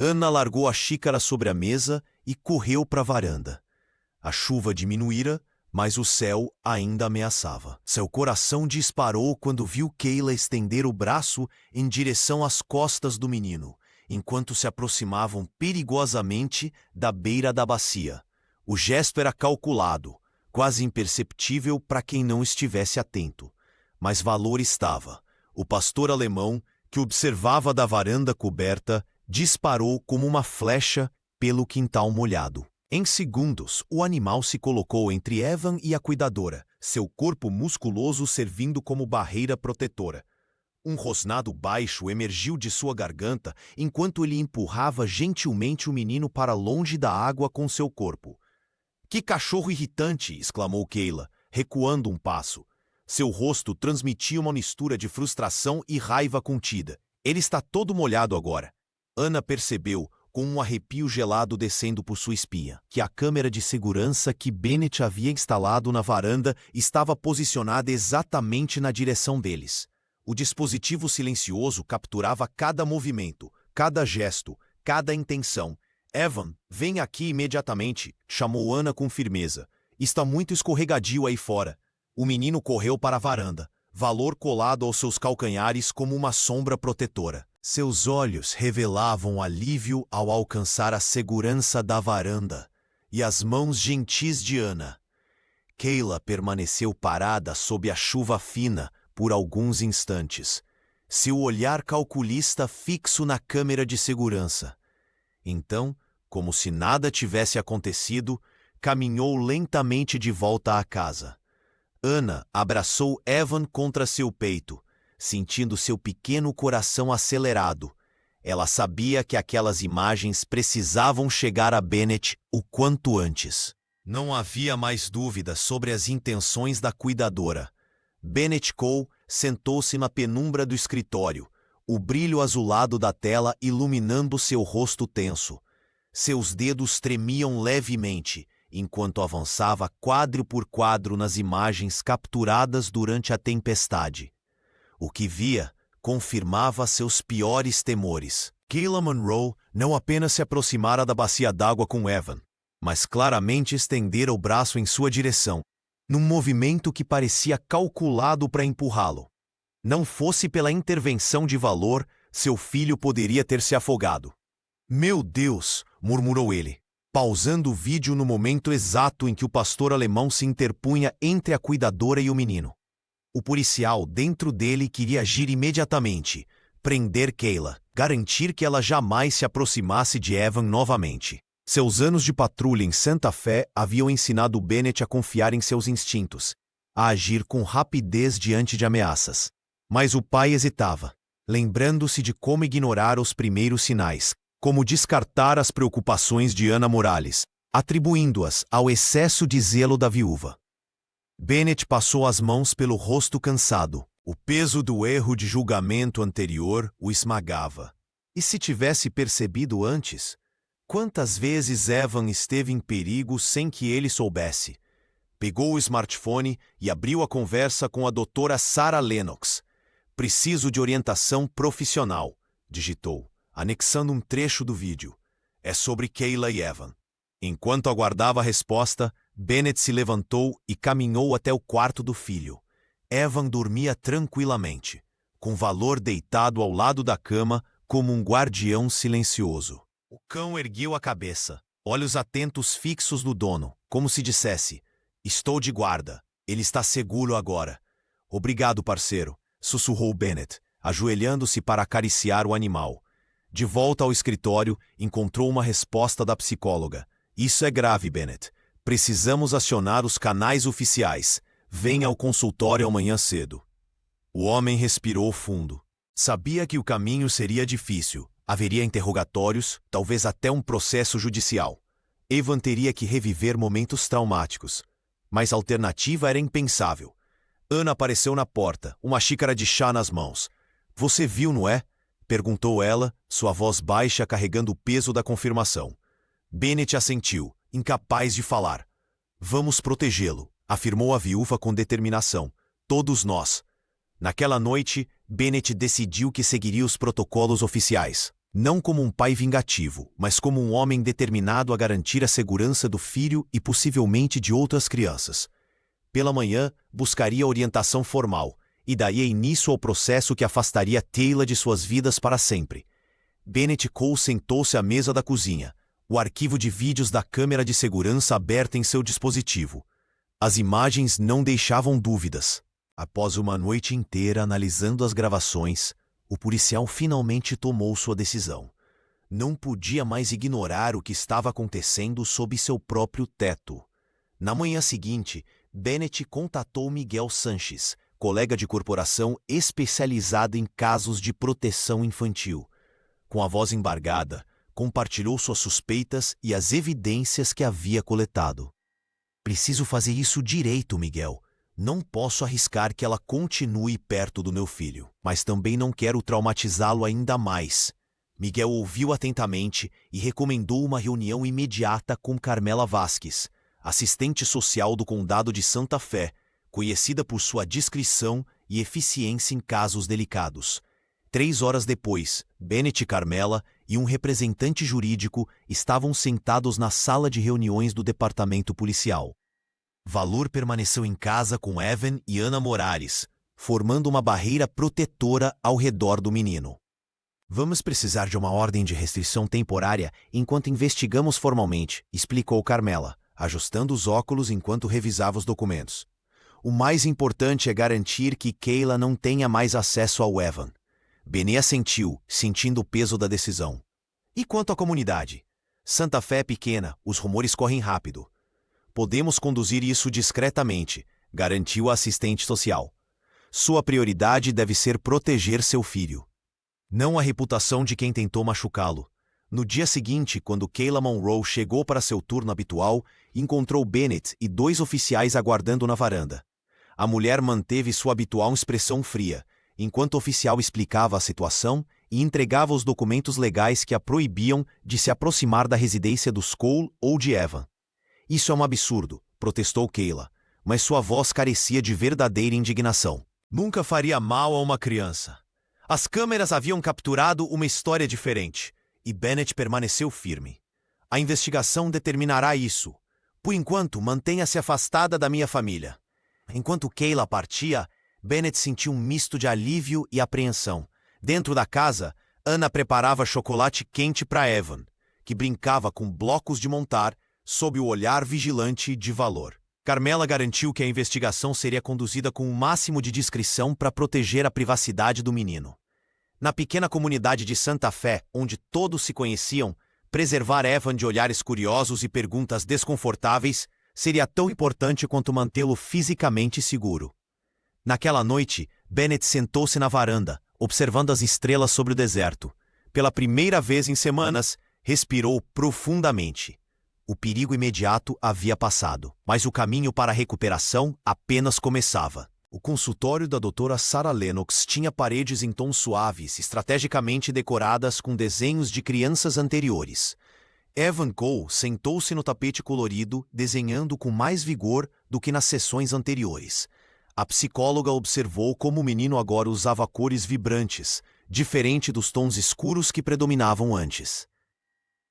Ana largou a xícara sobre a mesa e correu para a varanda. A chuva diminuíra, mas o céu ainda ameaçava. Seu coração disparou quando viu Kayla estender o braço em direção às costas do menino, enquanto se aproximavam perigosamente da beira da bacia. O gesto era calculado, quase imperceptível para quem não estivesse atento. Mas Valor estava. O pastor alemão, que observava da varanda coberta, disparou como uma flecha pelo quintal molhado. Em segundos, o animal se colocou entre Evan e a cuidadora, seu corpo musculoso servindo como barreira protetora. Um rosnado baixo emergiu de sua garganta enquanto ele empurrava gentilmente o menino para longe da água com seu corpo. — Que cachorro irritante! Exclamou Kayla, recuando um passo. Seu rosto transmitia uma mistura de frustração e raiva contida. Ele está todo molhado agora. Ana percebeu, com um arrepio gelado descendo por sua espinha, que a câmera de segurança que Bennett havia instalado na varanda estava posicionada exatamente na direção deles. O dispositivo silencioso capturava cada movimento, cada gesto, cada intenção. Evan, vem aqui imediatamente, chamou Ana com firmeza. Está muito escorregadio aí fora. O menino correu para a varanda, valor colado aos seus calcanhares como uma sombra protetora. Seus olhos revelavam alívio ao alcançar a segurança da varanda e as mãos gentis de Ana. Kayla permaneceu parada sob a chuva fina por alguns instantes, seu olhar calculista fixo na câmera de segurança. Então, como se nada tivesse acontecido, caminhou lentamente de volta à casa. Ana abraçou Evan contra seu peito, sentindo seu pequeno coração acelerado. Ela sabia que aquelas imagens precisavam chegar a Bennett o quanto antes. Não havia mais dúvida sobre as intenções da cuidadora. Bennett Cole sentou-se na penumbra do escritório, o brilho azulado da tela iluminando seu rosto tenso. Seus dedos tremiam levemente, enquanto avançava quadro por quadro nas imagens capturadas durante a tempestade. O que via confirmava seus piores temores. Kayla Monroe não apenas se aproximara da bacia d'água com Evan, mas claramente estendera o braço em sua direção, num movimento que parecia calculado para empurrá-lo. Não fosse pela intervenção de valor, seu filho poderia ter se afogado. "Meu Deus!" murmurou ele, pausando o vídeo no momento exato em que o pastor alemão se interpunha entre a cuidadora e o menino. O policial dentro dele queria agir imediatamente, prender Kayla, garantir que ela jamais se aproximasse de Evan novamente. Seus anos de patrulha em Santa Fé haviam ensinado Bennett a confiar em seus instintos, a agir com rapidez diante de ameaças. Mas o pai hesitava, lembrando-se de como ignorar os primeiros sinais, como descartar as preocupações de Ana Morales, atribuindo-as ao excesso de zelo da viúva. Bennett passou as mãos pelo rosto cansado. O peso do erro de julgamento anterior o esmagava. E se tivesse percebido antes? Quantas vezes Evan esteve em perigo sem que ele soubesse? Pegou o smartphone e abriu a conversa com a doutora Sarah Lennox. "Preciso de orientação profissional", digitou, anexando um trecho do vídeo. "É sobre Kayla e Evan." Enquanto aguardava a resposta, Bennett se levantou e caminhou até o quarto do filho. Evan dormia tranquilamente, com Valor deitado ao lado da cama como um guardião silencioso. O cão ergueu a cabeça, olhos atentos fixos no dono, como se dissesse: "Estou de guarda, ele está seguro agora." "Obrigado, parceiro", sussurrou Bennett, ajoelhando-se para acariciar o animal. De volta ao escritório, encontrou uma resposta da psicóloga. "Isso é grave, Bennett. Precisamos acionar os canais oficiais. Venha ao consultório amanhã cedo." O homem respirou fundo. Sabia que o caminho seria difícil. Haveria interrogatórios, talvez até um processo judicial. Evan teria que reviver momentos traumáticos. Mas a alternativa era impensável. Ana apareceu na porta, uma xícara de chá nas mãos. "Você viu, não é?" perguntou ela, sua voz baixa carregando o peso da confirmação. Bennett assentiu, incapaz de falar. "Vamos protegê-lo", afirmou a viúva com determinação. "Todos nós." Naquela noite, Bennett decidiu que seguiria os protocolos oficiais. Não como um pai vingativo, mas como um homem determinado a garantir a segurança do filho e possivelmente de outras crianças. Pela manhã, buscaria orientação formal, e daria início ao processo que afastaria Kayla de suas vidas para sempre. Bennett Cole sentou-se à mesa da cozinha, o arquivo de vídeos da câmera de segurança aberta em seu dispositivo. As imagens não deixavam dúvidas. Após uma noite inteira analisando as gravações, o policial finalmente tomou sua decisão. Não podia mais ignorar o que estava acontecendo sob seu próprio teto. Na manhã seguinte, Bennett contatou Miguel Sanches, colega de corporação especializada em casos de proteção infantil. Com a voz embargada, compartilhou suas suspeitas e as evidências que havia coletado. Preciso fazer isso direito, Miguel. Não posso arriscar que ela continue perto do meu filho, mas também não quero traumatizá-lo ainda mais. Miguel ouviu atentamente e recomendou uma reunião imediata com Carmela Vasquez, assistente social do Condado de Santa Fé, conhecida por sua discrição e eficiência em casos delicados. 3 horas depois, Bennett e Carmela e um representante jurídico estavam sentados na sala de reuniões do departamento policial. Valor permaneceu em casa com Evan e Ana Moraes, formando uma barreira protetora ao redor do menino. Vamos precisar de uma ordem de restrição temporária enquanto investigamos formalmente, explicou Carmela, ajustando os óculos enquanto revisava os documentos. O mais importante é garantir que Kayla não tenha mais acesso ao Evan. Benê assentiu, sentindo o peso da decisão. E quanto à comunidade? Santa Fé é pequena, os rumores correm rápido. Podemos conduzir isso discretamente, garantiu a assistente social. Sua prioridade deve ser proteger seu filho, não a reputação de quem tentou machucá-lo. No dia seguinte, quando Kayla Monroe chegou para seu turno habitual, encontrou Bennett e 2 oficiais aguardando na varanda. A mulher manteve sua habitual expressão fria, enquanto o oficial explicava a situação e entregava os documentos legais que a proibiam de se aproximar da residência dos Cole ou de Evan. Isso é um absurdo, protestou Kayla, mas sua voz carecia de verdadeira indignação. Nunca faria mal a uma criança. As câmeras haviam capturado uma história diferente, e Bennett permaneceu firme. A investigação determinará isso. Por enquanto, mantenha-se afastada da minha família. Enquanto Kayla partia, Bennett sentiu um misto de alívio e apreensão. Dentro da casa, Ana preparava chocolate quente para Evan, que brincava com blocos de montar sob o olhar vigilante de Valor. Carmela garantiu que a investigação seria conduzida com o máximo de discrição para proteger a privacidade do menino. Na pequena comunidade de Santa Fé, onde todos se conheciam, preservar Evan de olhares curiosos e perguntas desconfortáveis seria tão importante quanto mantê-lo fisicamente seguro. Naquela noite, Bennett sentou-se na varanda, observando as estrelas sobre o deserto. Pela primeira vez em semanas, respirou profundamente. O perigo imediato havia passado, mas o caminho para a recuperação apenas começava. O consultório da doutora Sarah Lennox tinha paredes em tons suaves, estrategicamente decoradas com desenhos de crianças anteriores. Evan Cole sentou-se no tapete colorido, desenhando com mais vigor do que nas sessões anteriores. A psicóloga observou como o menino agora usava cores vibrantes, diferente dos tons escuros que predominavam antes.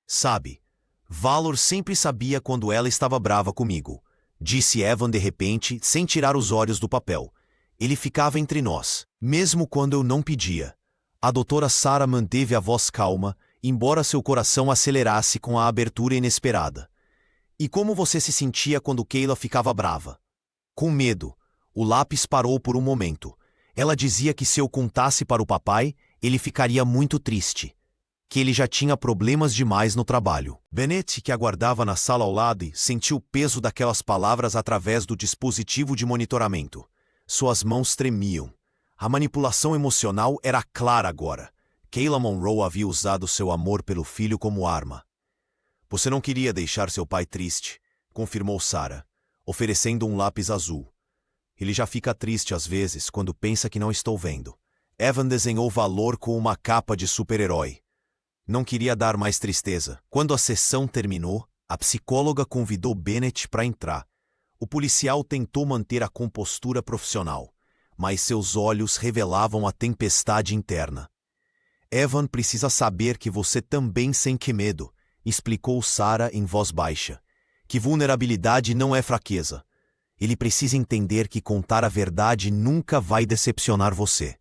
Sabe, Valor sempre sabia quando ela estava brava comigo, disse Evan de repente, sem tirar os olhos do papel. Ele ficava entre nós, mesmo quando eu não pedia. A doutora Sarah manteve a voz calma, embora seu coração acelerasse com a abertura inesperada. E como você se sentia quando Kayla ficava brava? Com medo. O lápis parou por um momento. Ela dizia que se eu contasse para o papai, ele ficaria muito triste. Que ele já tinha problemas demais no trabalho. Bennett, que aguardava na sala ao lado, sentiu o peso daquelas palavras através do dispositivo de monitoramento. Suas mãos tremiam. A manipulação emocional era clara agora. Kayla Monroe havia usado seu amor pelo filho como arma. Você não queria deixar seu pai triste, confirmou Sarah, oferecendo um lápis azul. Ele já fica triste às vezes quando pensa que não estou vendo. Evan desenhou Valor com uma capa de super-herói. Não queria dar mais tristeza. Quando a sessão terminou, a psicóloga convidou Bennett para entrar. O policial tentou manter a compostura profissional, mas seus olhos revelavam a tempestade interna. Evan precisa saber que você também sente medo, explicou Sarah em voz baixa. Que vulnerabilidade não é fraqueza. Ele precisa entender que contar a verdade nunca vai decepcionar você.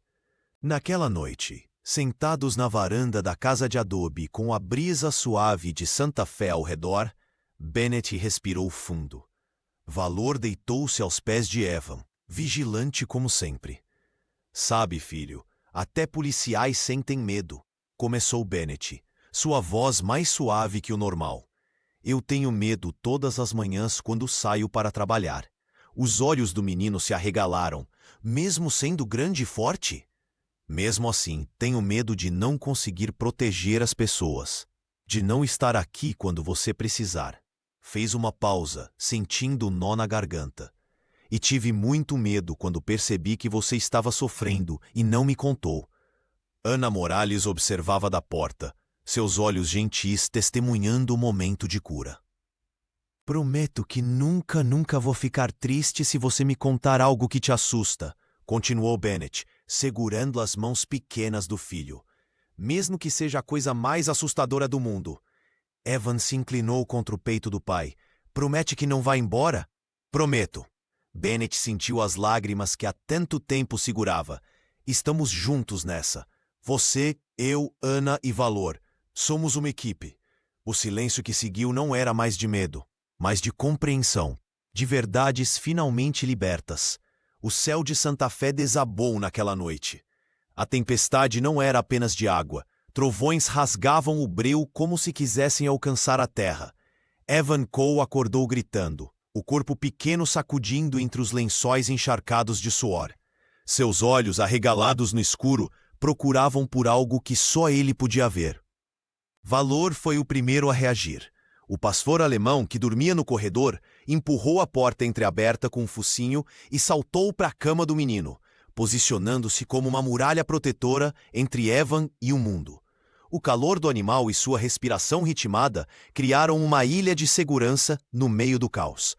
Naquela noite, sentados na varanda da casa de adobe com a brisa suave de Santa Fé ao redor, Bennett respirou fundo. Valor deitou-se aos pés de Evan, vigilante como sempre. Sabe, filho, até policiais sentem medo, começou Bennett, sua voz mais suave que o normal. Eu tenho medo todas as manhãs quando saio para trabalhar. Os olhos do menino se arregalaram, mesmo sendo grande e forte. Mesmo assim, tenho medo de não conseguir proteger as pessoas, de não estar aqui quando você precisar. fez uma pausa, sentindo um nó na garganta. E tive muito medo quando percebi que você estava sofrendo e não me contou. Ana Morales observava da porta, seus olhos gentis testemunhando o momento de cura. Prometo que nunca vou ficar triste se você me contar algo que te assusta, continuou Bennett, segurando as mãos pequenas do filho. Mesmo que seja a coisa mais assustadora do mundo. Evan se inclinou contra o peito do pai. Promete que não vai embora? Prometo. Bennett sentiu as lágrimas que há tanto tempo segurava. Estamos juntos nessa. Você, eu, Ana e Valor. Somos uma equipe. O silêncio que seguiu não era mais de medo, mas de compreensão, de verdades finalmente libertas. O céu de Santa Fé desabou naquela noite. A tempestade não era apenas de água. Trovões rasgavam o breu como se quisessem alcançar a terra. Evan Cole acordou gritando, o corpo pequeno sacudindo entre os lençóis encharcados de suor. Seus olhos, arregalados no escuro, procuravam por algo que só ele podia ver. Valor foi o primeiro a reagir. O pastor alemão, que dormia no corredor, empurrou a porta entreaberta com um focinho e saltou para a cama do menino, posicionando-se como uma muralha protetora entre Evan e o mundo. O calor do animal e sua respiração ritmada criaram uma ilha de segurança no meio do caos.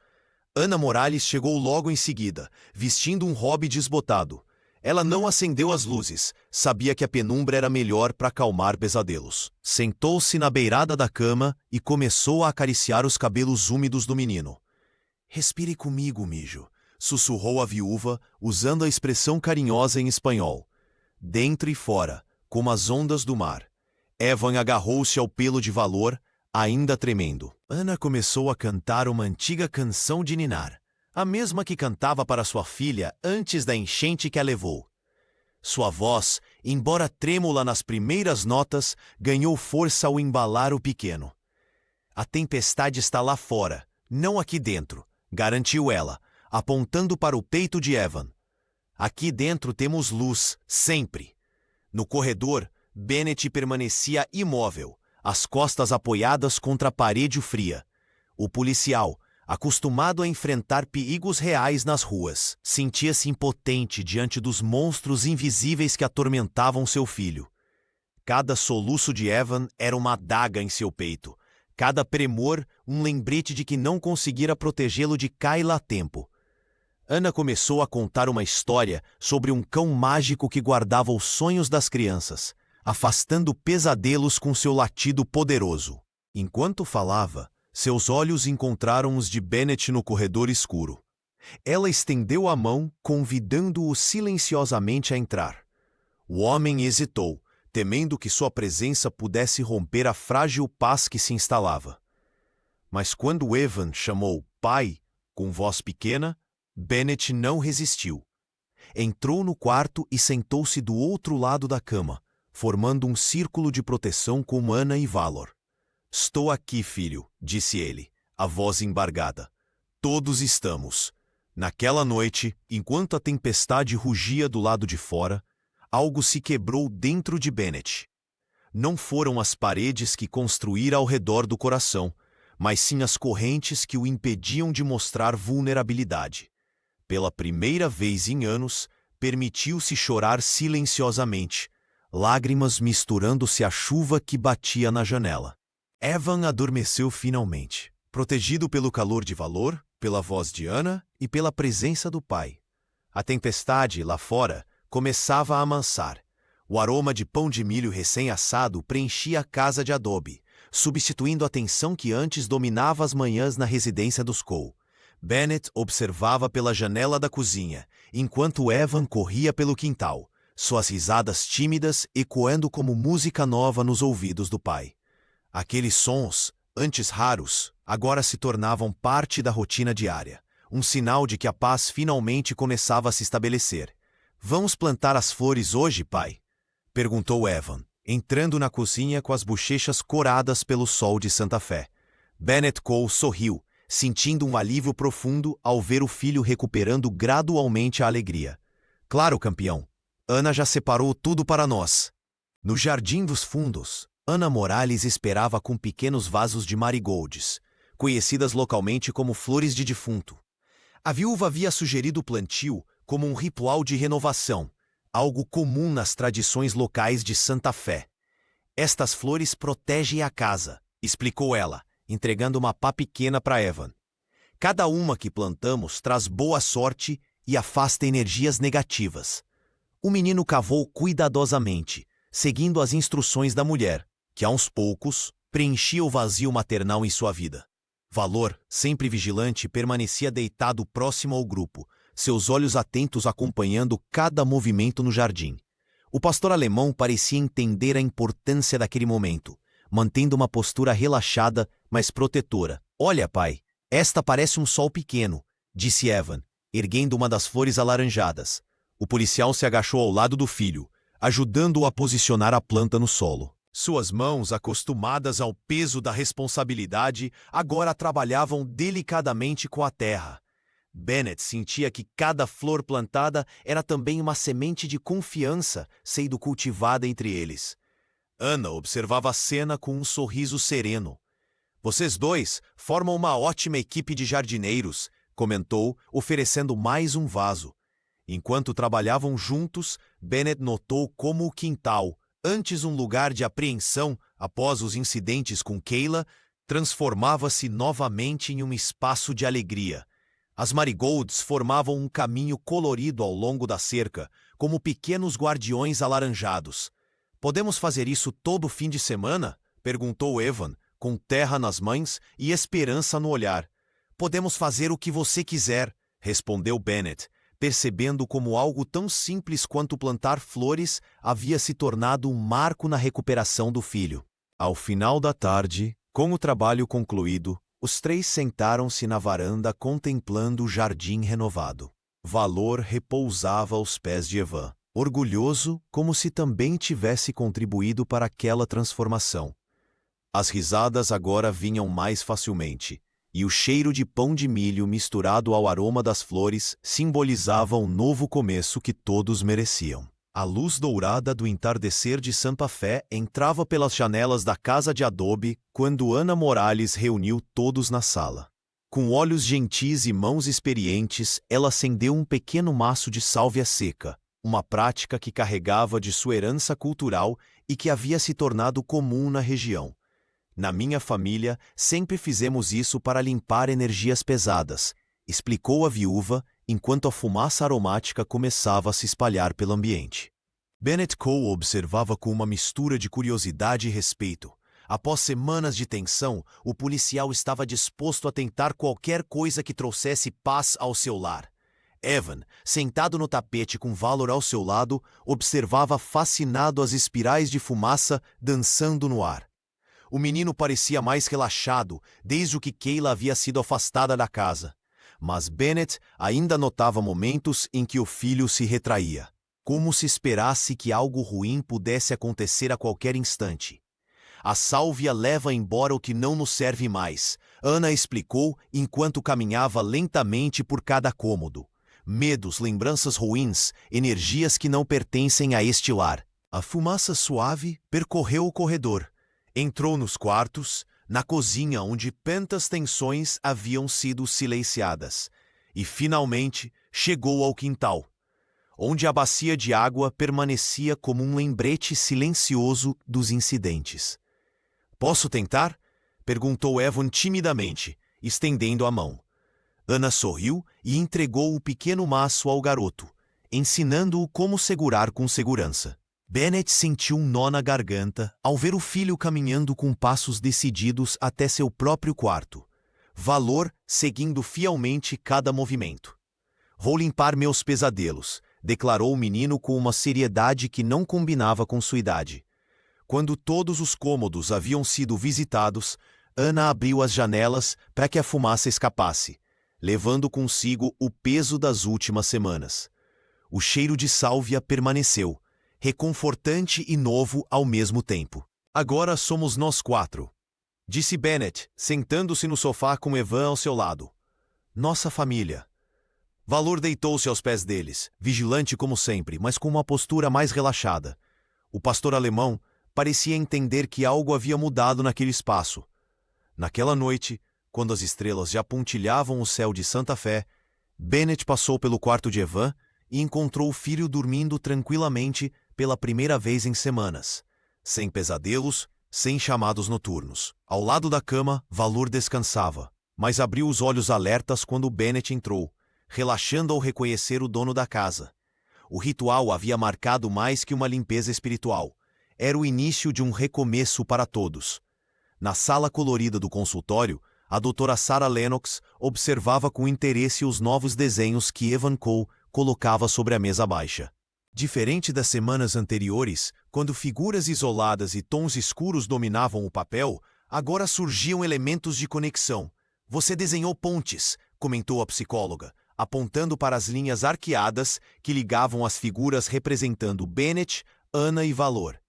Ana Morales chegou logo em seguida, vestindo um hobby desbotado. Ela não acendeu as luzes, sabia que a penumbra era melhor para acalmar pesadelos. Sentou-se na beirada da cama e começou a acariciar os cabelos úmidos do menino. Respire comigo, mijo, sussurrou a viúva, usando a expressão carinhosa em espanhol. Dentro e fora, como as ondas do mar. Evan agarrou-se ao pelo de Valor, ainda tremendo. Ana começou a cantar uma antiga canção de ninar, a mesma que cantava para sua filha antes da enchente que a levou. Sua voz, embora trêmula nas primeiras notas, ganhou força ao embalar o pequeno. A tempestade está lá fora, não aqui dentro, garantiu ela, apontando para o peito de Evan. Aqui dentro temos luz, sempre. No corredor, Bennett permanecia imóvel, as costas apoiadas contra a parede fria. O policial, acostumado a enfrentar perigos reais nas ruas, sentia-se impotente diante dos monstros invisíveis que atormentavam seu filho. Cada soluço de Evan era uma adaga em seu peito, cada premor um lembrete de que não conseguira protegê-lo de Kayla a tempo. Ana começou a contar uma história sobre um cão mágico que guardava os sonhos das crianças, afastando pesadelos com seu latido poderoso. Enquanto falava, seus olhos encontraram os de Bennett no corredor escuro. Ela estendeu a mão, convidando-o silenciosamente a entrar. O homem hesitou, temendo que sua presença pudesse romper a frágil paz que se instalava. Mas quando Evan chamou pai, com voz pequena, Bennett não resistiu. Entrou no quarto e sentou-se do outro lado da cama, formando um círculo de proteção com Ana e Valor. Estou aqui, filho, disse ele, a voz embargada. Todos estamos. Naquela noite, enquanto a tempestade rugia do lado de fora, algo se quebrou dentro de Bennett. Não foram as paredes que construíra ao redor do coração, mas sim as correntes que o impediam de mostrar vulnerabilidade. Pela primeira vez em anos, permitiu-se chorar silenciosamente, lágrimas misturando-se à chuva que batia na janela. Evan adormeceu finalmente, protegido pelo calor de Valor, pela voz de Ana e pela presença do pai. A tempestade, lá fora, começava a amansar. O aroma de pão de milho recém-assado preenchia a casa de adobe, substituindo a tensão que antes dominava as manhãs na residência dos Cole. Bennett observava pela janela da cozinha, enquanto Evan corria pelo quintal, suas risadas tímidas ecoando como música nova nos ouvidos do pai. Aqueles sons, antes raros, agora se tornavam parte da rotina diária, um sinal de que a paz finalmente começava a se estabelecer. Vamos plantar as flores hoje, pai? Perguntou Evan, entrando na cozinha com as bochechas coradas pelo sol de Santa Fé. Bennett Cole sorriu, sentindo um alívio profundo ao ver o filho recuperando gradualmente a alegria. Claro, campeão. Ana já separou tudo para nós. No jardim dos fundos, Ana Morales esperava com pequenos vasos de marigolds, conhecidas localmente como flores de defunto. A viúva havia sugerido o plantio como um ritual de renovação, algo comum nas tradições locais de Santa Fé. Estas flores protegem a casa, explicou ela, entregando uma pá pequena para Evan. Cada uma que plantamos traz boa sorte e afasta energias negativas. O menino cavou cuidadosamente, seguindo as instruções da mulher, que aos poucos preenchia o vazio maternal em sua vida. Valor, sempre vigilante, permanecia deitado próximo ao grupo, seus olhos atentos acompanhando cada movimento no jardim. O pastor alemão parecia entender a importância daquele momento, mantendo uma postura relaxada, mas protetora. Olha, pai, esta parece um sol pequeno, disse Evan, erguendo uma das flores alaranjadas. O policial se agachou ao lado do filho, ajudando-o a posicionar a planta no solo. Suas mãos, acostumadas ao peso da responsabilidade, agora trabalhavam delicadamente com a terra. Bennett sentia que cada flor plantada era também uma semente de confiança sendo cultivada entre eles. Ana observava a cena com um sorriso sereno. Vocês dois formam uma ótima equipe de jardineiros, comentou, oferecendo mais um vaso. Enquanto trabalhavam juntos, Bennett notou como o quintal, antes um lugar de apreensão após os incidentes com Kayla, transformava-se novamente em um espaço de alegria. As marigolds formavam um caminho colorido ao longo da cerca, como pequenos guardiões alaranjados. Podemos fazer isso todo fim de semana? Perguntou Evan, com terra nas mãos e esperança no olhar. Podemos fazer o que você quiser, respondeu Bennett, percebendo como algo tão simples quanto plantar flores havia se tornado um marco na recuperação do filho. Ao final da tarde, com o trabalho concluído, os três sentaram-se na varanda contemplando o jardim renovado. Valor repousava aos pés de Evan, orgulhoso como se também tivesse contribuído para aquela transformação. As risadas agora vinham mais facilmente, e o cheiro de pão de milho misturado ao aroma das flores simbolizava um novo começo que todos mereciam. A luz dourada do entardecer de Santa Fé entrava pelas janelas da casa de adobe quando Ana Morales reuniu todos na sala. Com olhos gentis e mãos experientes, ela acendeu um pequeno maço de sálvia seca, uma prática que carregava de sua herança cultural e que havia se tornado comum na região. Na minha família, sempre fizemos isso para limpar energias pesadas, explicou a viúva, enquanto a fumaça aromática começava a se espalhar pelo ambiente. Bennett Cole observava com uma mistura de curiosidade e respeito. Após semanas de tensão, o policial estava disposto a tentar qualquer coisa que trouxesse paz ao seu lar. Evan, sentado no tapete com Valor ao seu lado, observava fascinado as espirais de fumaça dançando no ar. O menino parecia mais relaxado desde que Kayla havia sido afastada da casa. Mas Bennett ainda notava momentos em que o filho se retraía, como se esperasse que algo ruim pudesse acontecer a qualquer instante. A sálvia leva embora o que não nos serve mais, Ana explicou enquanto caminhava lentamente por cada cômodo. Medos, lembranças ruins, energias que não pertencem a este lar. A fumaça suave percorreu o corredor, entrou nos quartos, na cozinha onde tantas tensões haviam sido silenciadas, e finalmente chegou ao quintal, onde a bacia de água permanecia como um lembrete silencioso dos incidentes. Posso tentar? Perguntou Evan timidamente, estendendo a mão. Ana sorriu e entregou o pequeno maço ao garoto, ensinando-o como segurar com segurança. Bennett sentiu um nó na garganta ao ver o filho caminhando com passos decididos até seu próprio quarto. Valor seguindo fielmente cada movimento. Vou limpar meus pesadelos, declarou o menino com uma seriedade que não combinava com sua idade. Quando todos os cômodos haviam sido visitados, Ana abriu as janelas para que a fumaça escapasse, levando consigo o peso das últimas semanas. O cheiro de sálvia permaneceu, reconfortante e novo ao mesmo tempo. Agora somos nós quatro, disse Bennett, sentando-se no sofá com Evan ao seu lado. Nossa família. Valor deitou-se aos pés deles, vigilante como sempre, mas com uma postura mais relaxada. O pastor alemão parecia entender que algo havia mudado naquele espaço. Naquela noite, quando as estrelas já pontilhavam o céu de Santa Fé, Bennett passou pelo quarto de Evan e encontrou o filho dormindo tranquilamente pela primeira vez em semanas, sem pesadelos, sem chamados noturnos. Ao lado da cama, Valor descansava, mas abriu os olhos alertas quando Bennett entrou, relaxando ao reconhecer o dono da casa. O ritual havia marcado mais que uma limpeza espiritual. Era o início de um recomeço para todos. Na sala colorida do consultório, a doutora Sarah Lennox observava com interesse os novos desenhos que Evan Cole colocava sobre a mesa baixa. Diferente das semanas anteriores, quando figuras isoladas e tons escuros dominavam o papel, agora surgiam elementos de conexão. Você desenhou pontes, comentou a psicóloga, apontando para as linhas arqueadas que ligavam as figuras representando Bennett, Anna e Valor.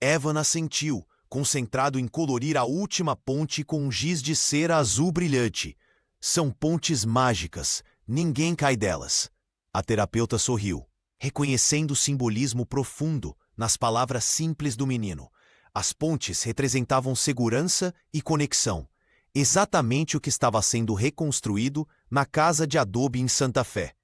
Evan assentiu, concentrado em colorir a última ponte com um giz de cera azul brilhante. São pontes mágicas, ninguém cai delas. A terapeuta sorriu, reconhecendo o simbolismo profundo nas palavras simples do menino. As pontes representavam segurança e conexão, exatamente o que estava sendo reconstruído na casa de adobe em Santa Fé.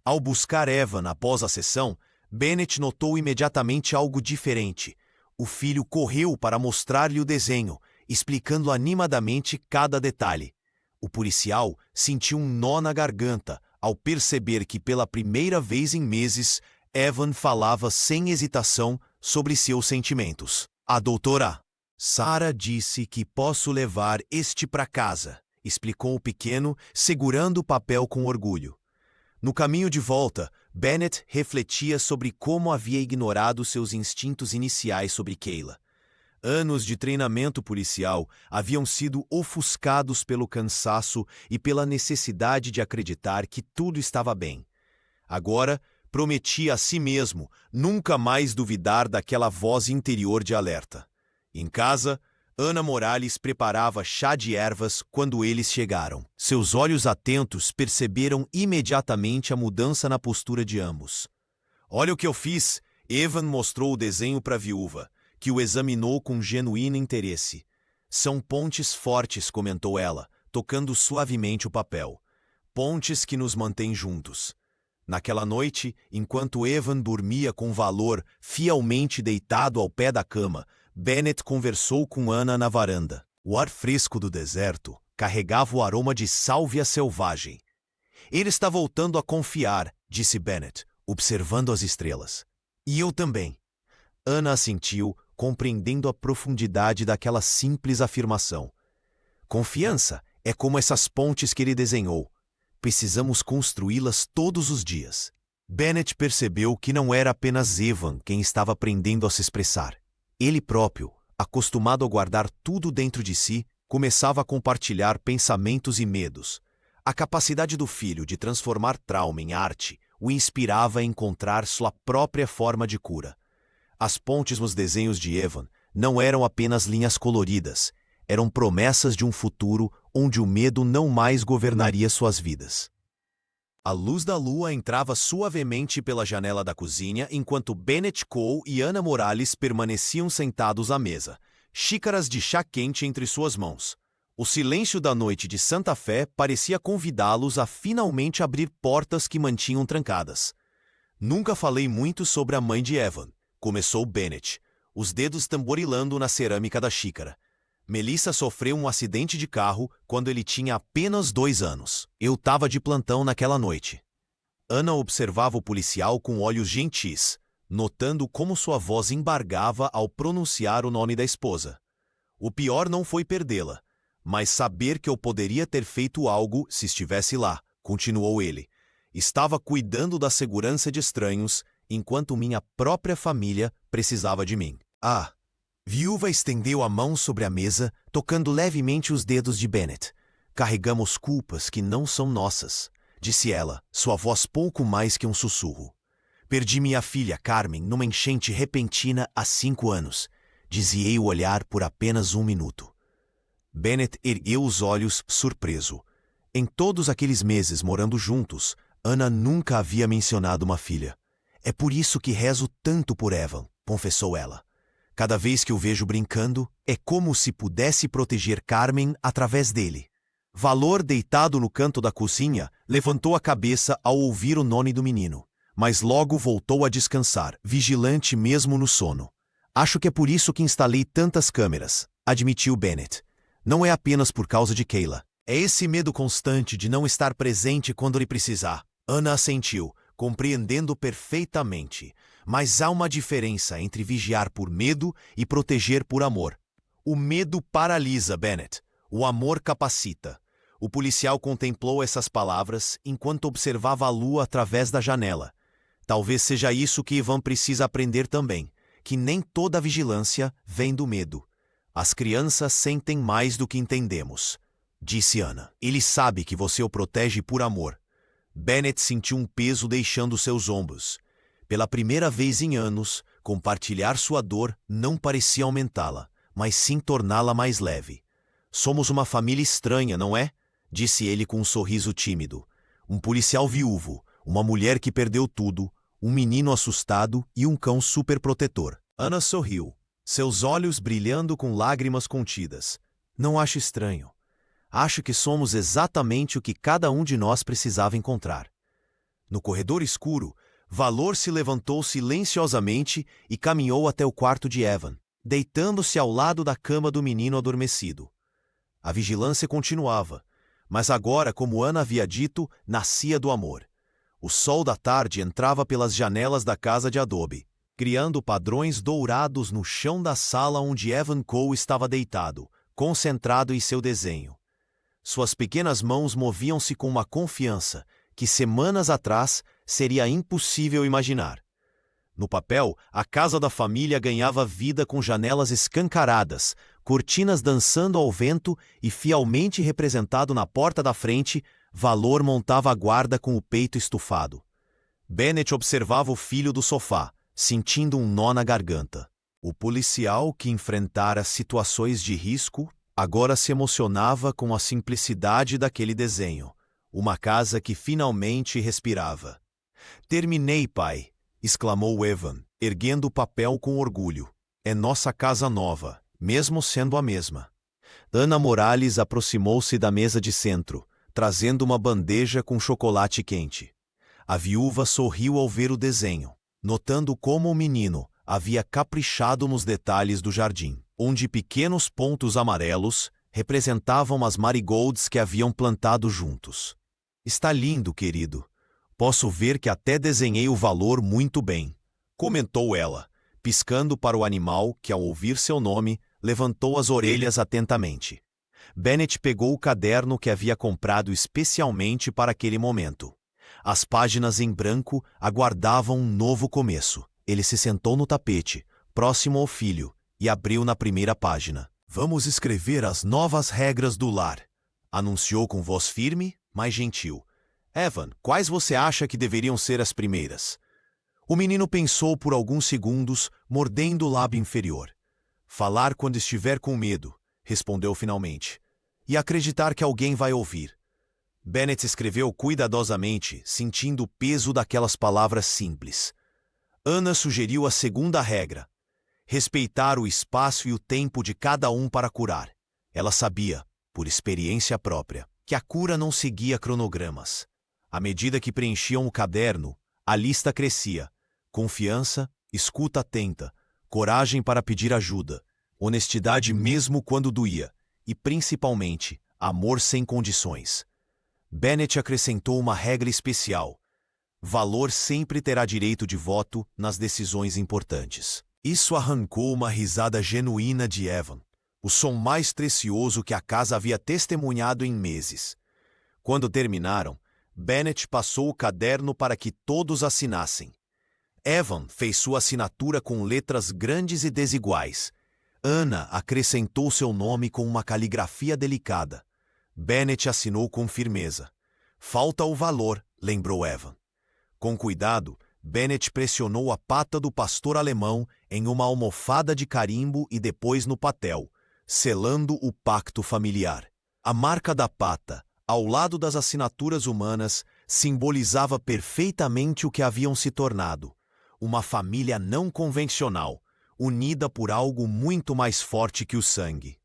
Ao buscar Evan após a sessão, Bennett notou imediatamente algo diferente. O filho correu para mostrar-lhe o desenho, explicando animadamente cada detalhe. O policial sentiu um nó na garganta ao perceber que pela primeira vez em meses, Evan falava sem hesitação sobre seus sentimentos. A doutora Sarah disse que posso levar este para casa, explicou o pequeno, segurando o papel com orgulho. No caminho de volta, Bennett refletia sobre como havia ignorado seus instintos iniciais sobre Kayla. Anos de treinamento policial haviam sido ofuscados pelo cansaço e pela necessidade de acreditar que tudo estava bem. Agora, prometia a si mesmo nunca mais duvidar daquela voz interior de alerta. Em casa, Ana Morales preparava chá de ervas quando eles chegaram. Seus olhos atentos perceberam imediatamente a mudança na postura de ambos. Olha o que eu fiz! Evan mostrou o desenho para a viúva, que o examinou com genuíno interesse. São pontes fortes, comentou ela, tocando suavemente o papel. Pontes que nos mantêm juntos. Naquela noite, enquanto Evan dormia com Valor fielmente deitado ao pé da cama, Bennett conversou com Anna na varanda. O ar fresco do deserto carregava o aroma de sálvia selvagem. Ele está voltando a confiar, disse Bennett, observando as estrelas. E eu também. Anna assentiu, compreendendo a profundidade daquela simples afirmação. Confiança é como essas pontes que ele desenhou. Precisamos construí-las todos os dias. Bennett percebeu que não era apenas Evan quem estava aprendendo a se expressar. Ele próprio, acostumado a guardar tudo dentro de si, começava a compartilhar pensamentos e medos. A capacidade do filho de transformar trauma em arte o inspirava a encontrar sua própria forma de cura. As pontes nos desenhos de Evan não eram apenas linhas coloridas, eram promessas de um futuro onde o medo não mais governaria suas vidas. A luz da lua entrava suavemente pela janela da cozinha enquanto Bennett Cole e Ana Morales permaneciam sentados à mesa, xícaras de chá quente entre suas mãos. O silêncio da noite de Santa Fé parecia convidá-los a finalmente abrir portas que mantinham trancadas. Nunca falei muito sobre a mãe de Evan, começou Bennett, os dedos tamborilando na cerâmica da xícara. Melissa sofreu um acidente de carro quando ele tinha apenas 2 anos. Eu estava de plantão naquela noite. Ana observava o policial com olhos gentis, notando como sua voz embargava ao pronunciar o nome da esposa. O pior não foi perdê-la, mas saber que eu poderia ter feito algo se estivesse lá, continuou ele. Estava cuidando da segurança de estranhos, enquanto minha própria família precisava de mim. Ah! Viúva estendeu a mão sobre a mesa, tocando levemente os dedos de Bennett. Carregamos culpas que não são nossas, disse ela, sua voz pouco mais que um sussurro. Perdi minha filha, Carmen, numa enchente repentina há 5 anos. Desviei o olhar por apenas 1 minuto. Bennett ergueu os olhos, surpreso. Em todos aqueles meses morando juntos, Ana nunca havia mencionado uma filha. É por isso que rezo tanto por Evan, confessou ela. Cada vez que o vejo brincando, é como se pudesse proteger Carmen através dele. Valor, deitado no canto da cozinha, levantou a cabeça ao ouvir o nome do menino, mas logo voltou a descansar, vigilante mesmo no sono. Acho que é por isso que instalei tantas câmeras, admitiu Bennett. Não é apenas por causa de Kayla. É esse medo constante de não estar presente quando ele precisar. Ana assentiu, compreendendo perfeitamente. Mas há uma diferença entre vigiar por medo e proteger por amor. O medo paralisa, Bennett. O amor capacita. O policial contemplou essas palavras enquanto observava a lua através da janela. Talvez seja isso que Ivan precisa aprender também, que nem toda vigilância vem do medo. As crianças sentem mais do que entendemos, disse Ana. Ele sabe que você o protege por amor. Bennett sentiu um peso deixando seus ombros. Pela primeira vez em anos, compartilhar sua dor não parecia aumentá-la, mas sim torná-la mais leve. Somos uma família estranha, não é? Disse ele com um sorriso tímido. Um policial viúvo, uma mulher que perdeu tudo, um menino assustado e um cão superprotetor. Ana sorriu, seus olhos brilhando com lágrimas contidas. Não acho estranho. Acho que somos exatamente o que cada um de nós precisava encontrar. No corredor escuro, Valor se levantou silenciosamente e caminhou até o quarto de Evan, deitando-se ao lado da cama do menino adormecido. A vigilância continuava, mas agora, como Ana havia dito, nascia do amor. O sol da tarde entrava pelas janelas da casa de adobe, criando padrões dourados no chão da sala onde Evan Cole estava deitado, concentrado em seu desenho. Suas pequenas mãos moviam-se com uma confiança que semanas atrás seria impossível imaginar. No papel, a casa da família ganhava vida com janelas escancaradas, cortinas dançando ao vento e fielmente representado na porta da frente, Valor montava a guarda com o peito estufado. Bennett observava o filho do sofá, sentindo um nó na garganta. O policial, que enfrentara situações de risco, agora se emocionava com a simplicidade daquele desenho. Uma casa que finalmente respirava. "Terminei, pai", exclamou Evan, erguendo o papel com orgulho. "É nossa casa nova, mesmo sendo a mesma." Ana Morales aproximou-se da mesa de centro, trazendo uma bandeja com chocolate quente. A viúva sorriu ao ver o desenho, notando como o menino havia caprichado nos detalhes do jardim, onde pequenos pontos amarelos representavam as marigolds que haviam plantado juntos. "Está lindo, querido. Posso ver que até desenhei o Valor muito bem", comentou ela, piscando para o animal que, ao ouvir seu nome, levantou as orelhas atentamente. Bennett pegou o caderno que havia comprado especialmente para aquele momento. As páginas em branco aguardavam um novo começo. Ele se sentou no tapete, próximo ao filho, e abriu na primeira página. "Vamos escrever as novas regras do lar", anunciou com voz firme, mas gentil. "Evan, quais você acha que deveriam ser as primeiras?" O menino pensou por alguns segundos, mordendo o lábio inferior. "Falar quando estiver com medo", respondeu finalmente. "E acreditar que alguém vai ouvir." Bennett escreveu cuidadosamente, sentindo o peso daquelas palavras simples. Ana sugeriu a segunda regra: respeitar o espaço e o tempo de cada um para curar. Ela sabia, por experiência própria, que a cura não seguia cronogramas. À medida que preenchiam o caderno, a lista crescia. Confiança, escuta atenta, coragem para pedir ajuda, honestidade mesmo quando doía, e, principalmente, amor sem condições. Bennett acrescentou uma regra especial: Valor sempre terá direito de voto nas decisões importantes. Isso arrancou uma risada genuína de Evan, o som mais precioso que a casa havia testemunhado em meses. Quando terminaram, Bennett passou o caderno para que todos assinassem. Evan fez sua assinatura com letras grandes e desiguais. Ana acrescentou seu nome com uma caligrafia delicada. Bennett assinou com firmeza. "Falta o Valor", lembrou Evan. Com cuidado, Bennett pressionou a pata do pastor alemão em uma almofada de carimbo e depois no papel, selando o pacto familiar. A marca da pata, ao lado das assinaturas humanas, simbolizava perfeitamente o que haviam se tornado: uma família não convencional, unida por algo muito mais forte que o sangue.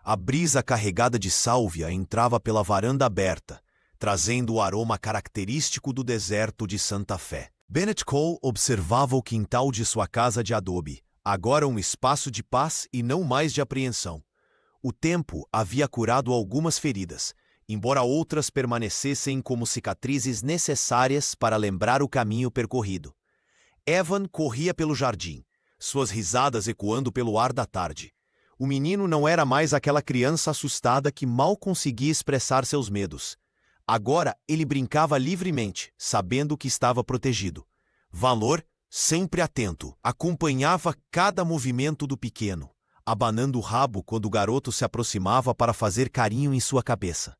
A brisa carregada de sálvia entrava pela varanda aberta, trazendo o aroma característico do deserto de Santa Fé. Bennett Cole observava o quintal de sua casa de adobe, agora um espaço de paz e não mais de apreensão. O tempo havia curado algumas feridas, embora outras permanecessem como cicatrizes necessárias para lembrar o caminho percorrido. Evan corria pelo jardim, suas risadas ecoando pelo ar da tarde. O menino não era mais aquela criança assustada que mal conseguia expressar seus medos. Agora ele brincava livremente, sabendo que estava protegido. Valor, sempre atento, acompanhava cada movimento do pequeno, abanando o rabo quando o garoto se aproximava para fazer carinho em sua cabeça.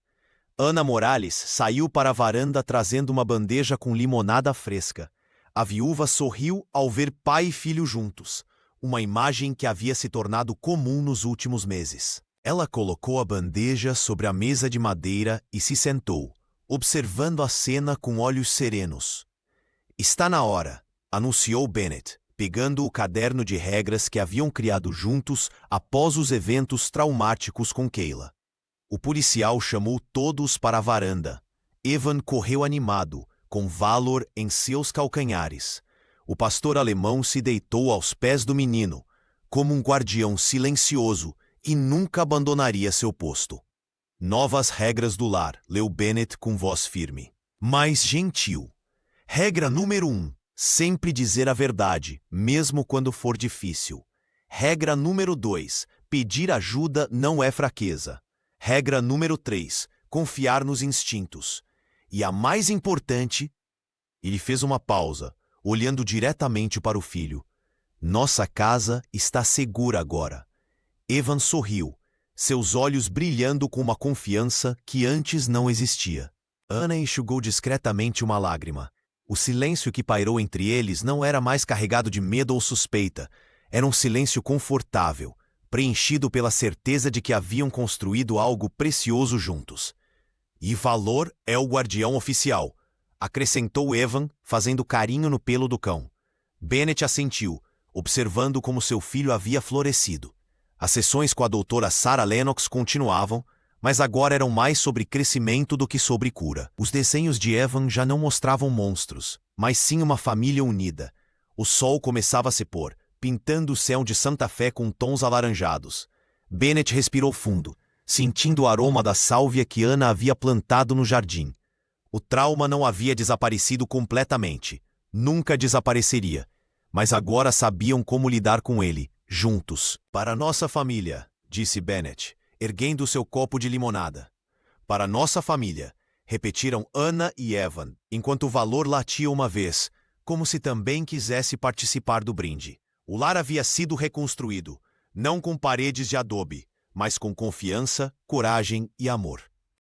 Ana Morales saiu para a varanda trazendo uma bandeja com limonada fresca. A viúva sorriu ao ver pai e filho juntos, uma imagem que havia se tornado comum nos últimos meses. Ela colocou a bandeja sobre a mesa de madeira e se sentou, observando a cena com olhos serenos. "Está na hora", anunciou Bennett, pegando o caderno de regras que haviam criado juntos após os eventos traumáticos com Kayla. O policial chamou todos para a varanda. Evan correu animado, com Valor em seus calcanhares. O pastor alemão se deitou aos pés do menino, como um guardião silencioso, e nunca abandonaria seu posto. "Novas regras do lar", leu Bennett com voz firme, mas gentil. Regra número 1. Sempre dizer a verdade, mesmo quando for difícil. Regra número 2. Pedir ajuda não é fraqueza. Regra número 3. Confiar nos instintos. E a mais importante... Ele fez uma pausa, olhando diretamente para o filho. "Nossa casa está segura agora." Evan sorriu, seus olhos brilhando com uma confiança que antes não existia. Ana enxugou discretamente uma lágrima. O silêncio que pairou entre eles não era mais carregado de medo ou suspeita. Era um silêncio confortável, preenchido pela certeza de que haviam construído algo precioso juntos. "E Valor é o guardião oficial", acrescentou Evan, fazendo carinho no pelo do cão. Bennett assentiu, observando como seu filho havia florescido. As sessões com a doutora Sarah Lennox continuavam, mas agora eram mais sobre crescimento do que sobre cura. Os desenhos de Evan já não mostravam monstros, mas sim uma família unida. O sol começava a se pôr, pintando o céu de Santa Fé com tons alaranjados. Bennett respirou fundo, sentindo o aroma da sálvia que Ana havia plantado no jardim. O trauma não havia desaparecido completamente. Nunca desapareceria. Mas agora sabiam como lidar com ele, juntos. "Para nossa família", disse Bennett, erguendo seu copo de limonada. "Para nossa família", repetiram Ana e Evan, enquanto o Valor latia uma vez, como se também quisesse participar do brinde. O lar havia sido reconstruído, não com paredes de adobe, mas com confiança, coragem e amor.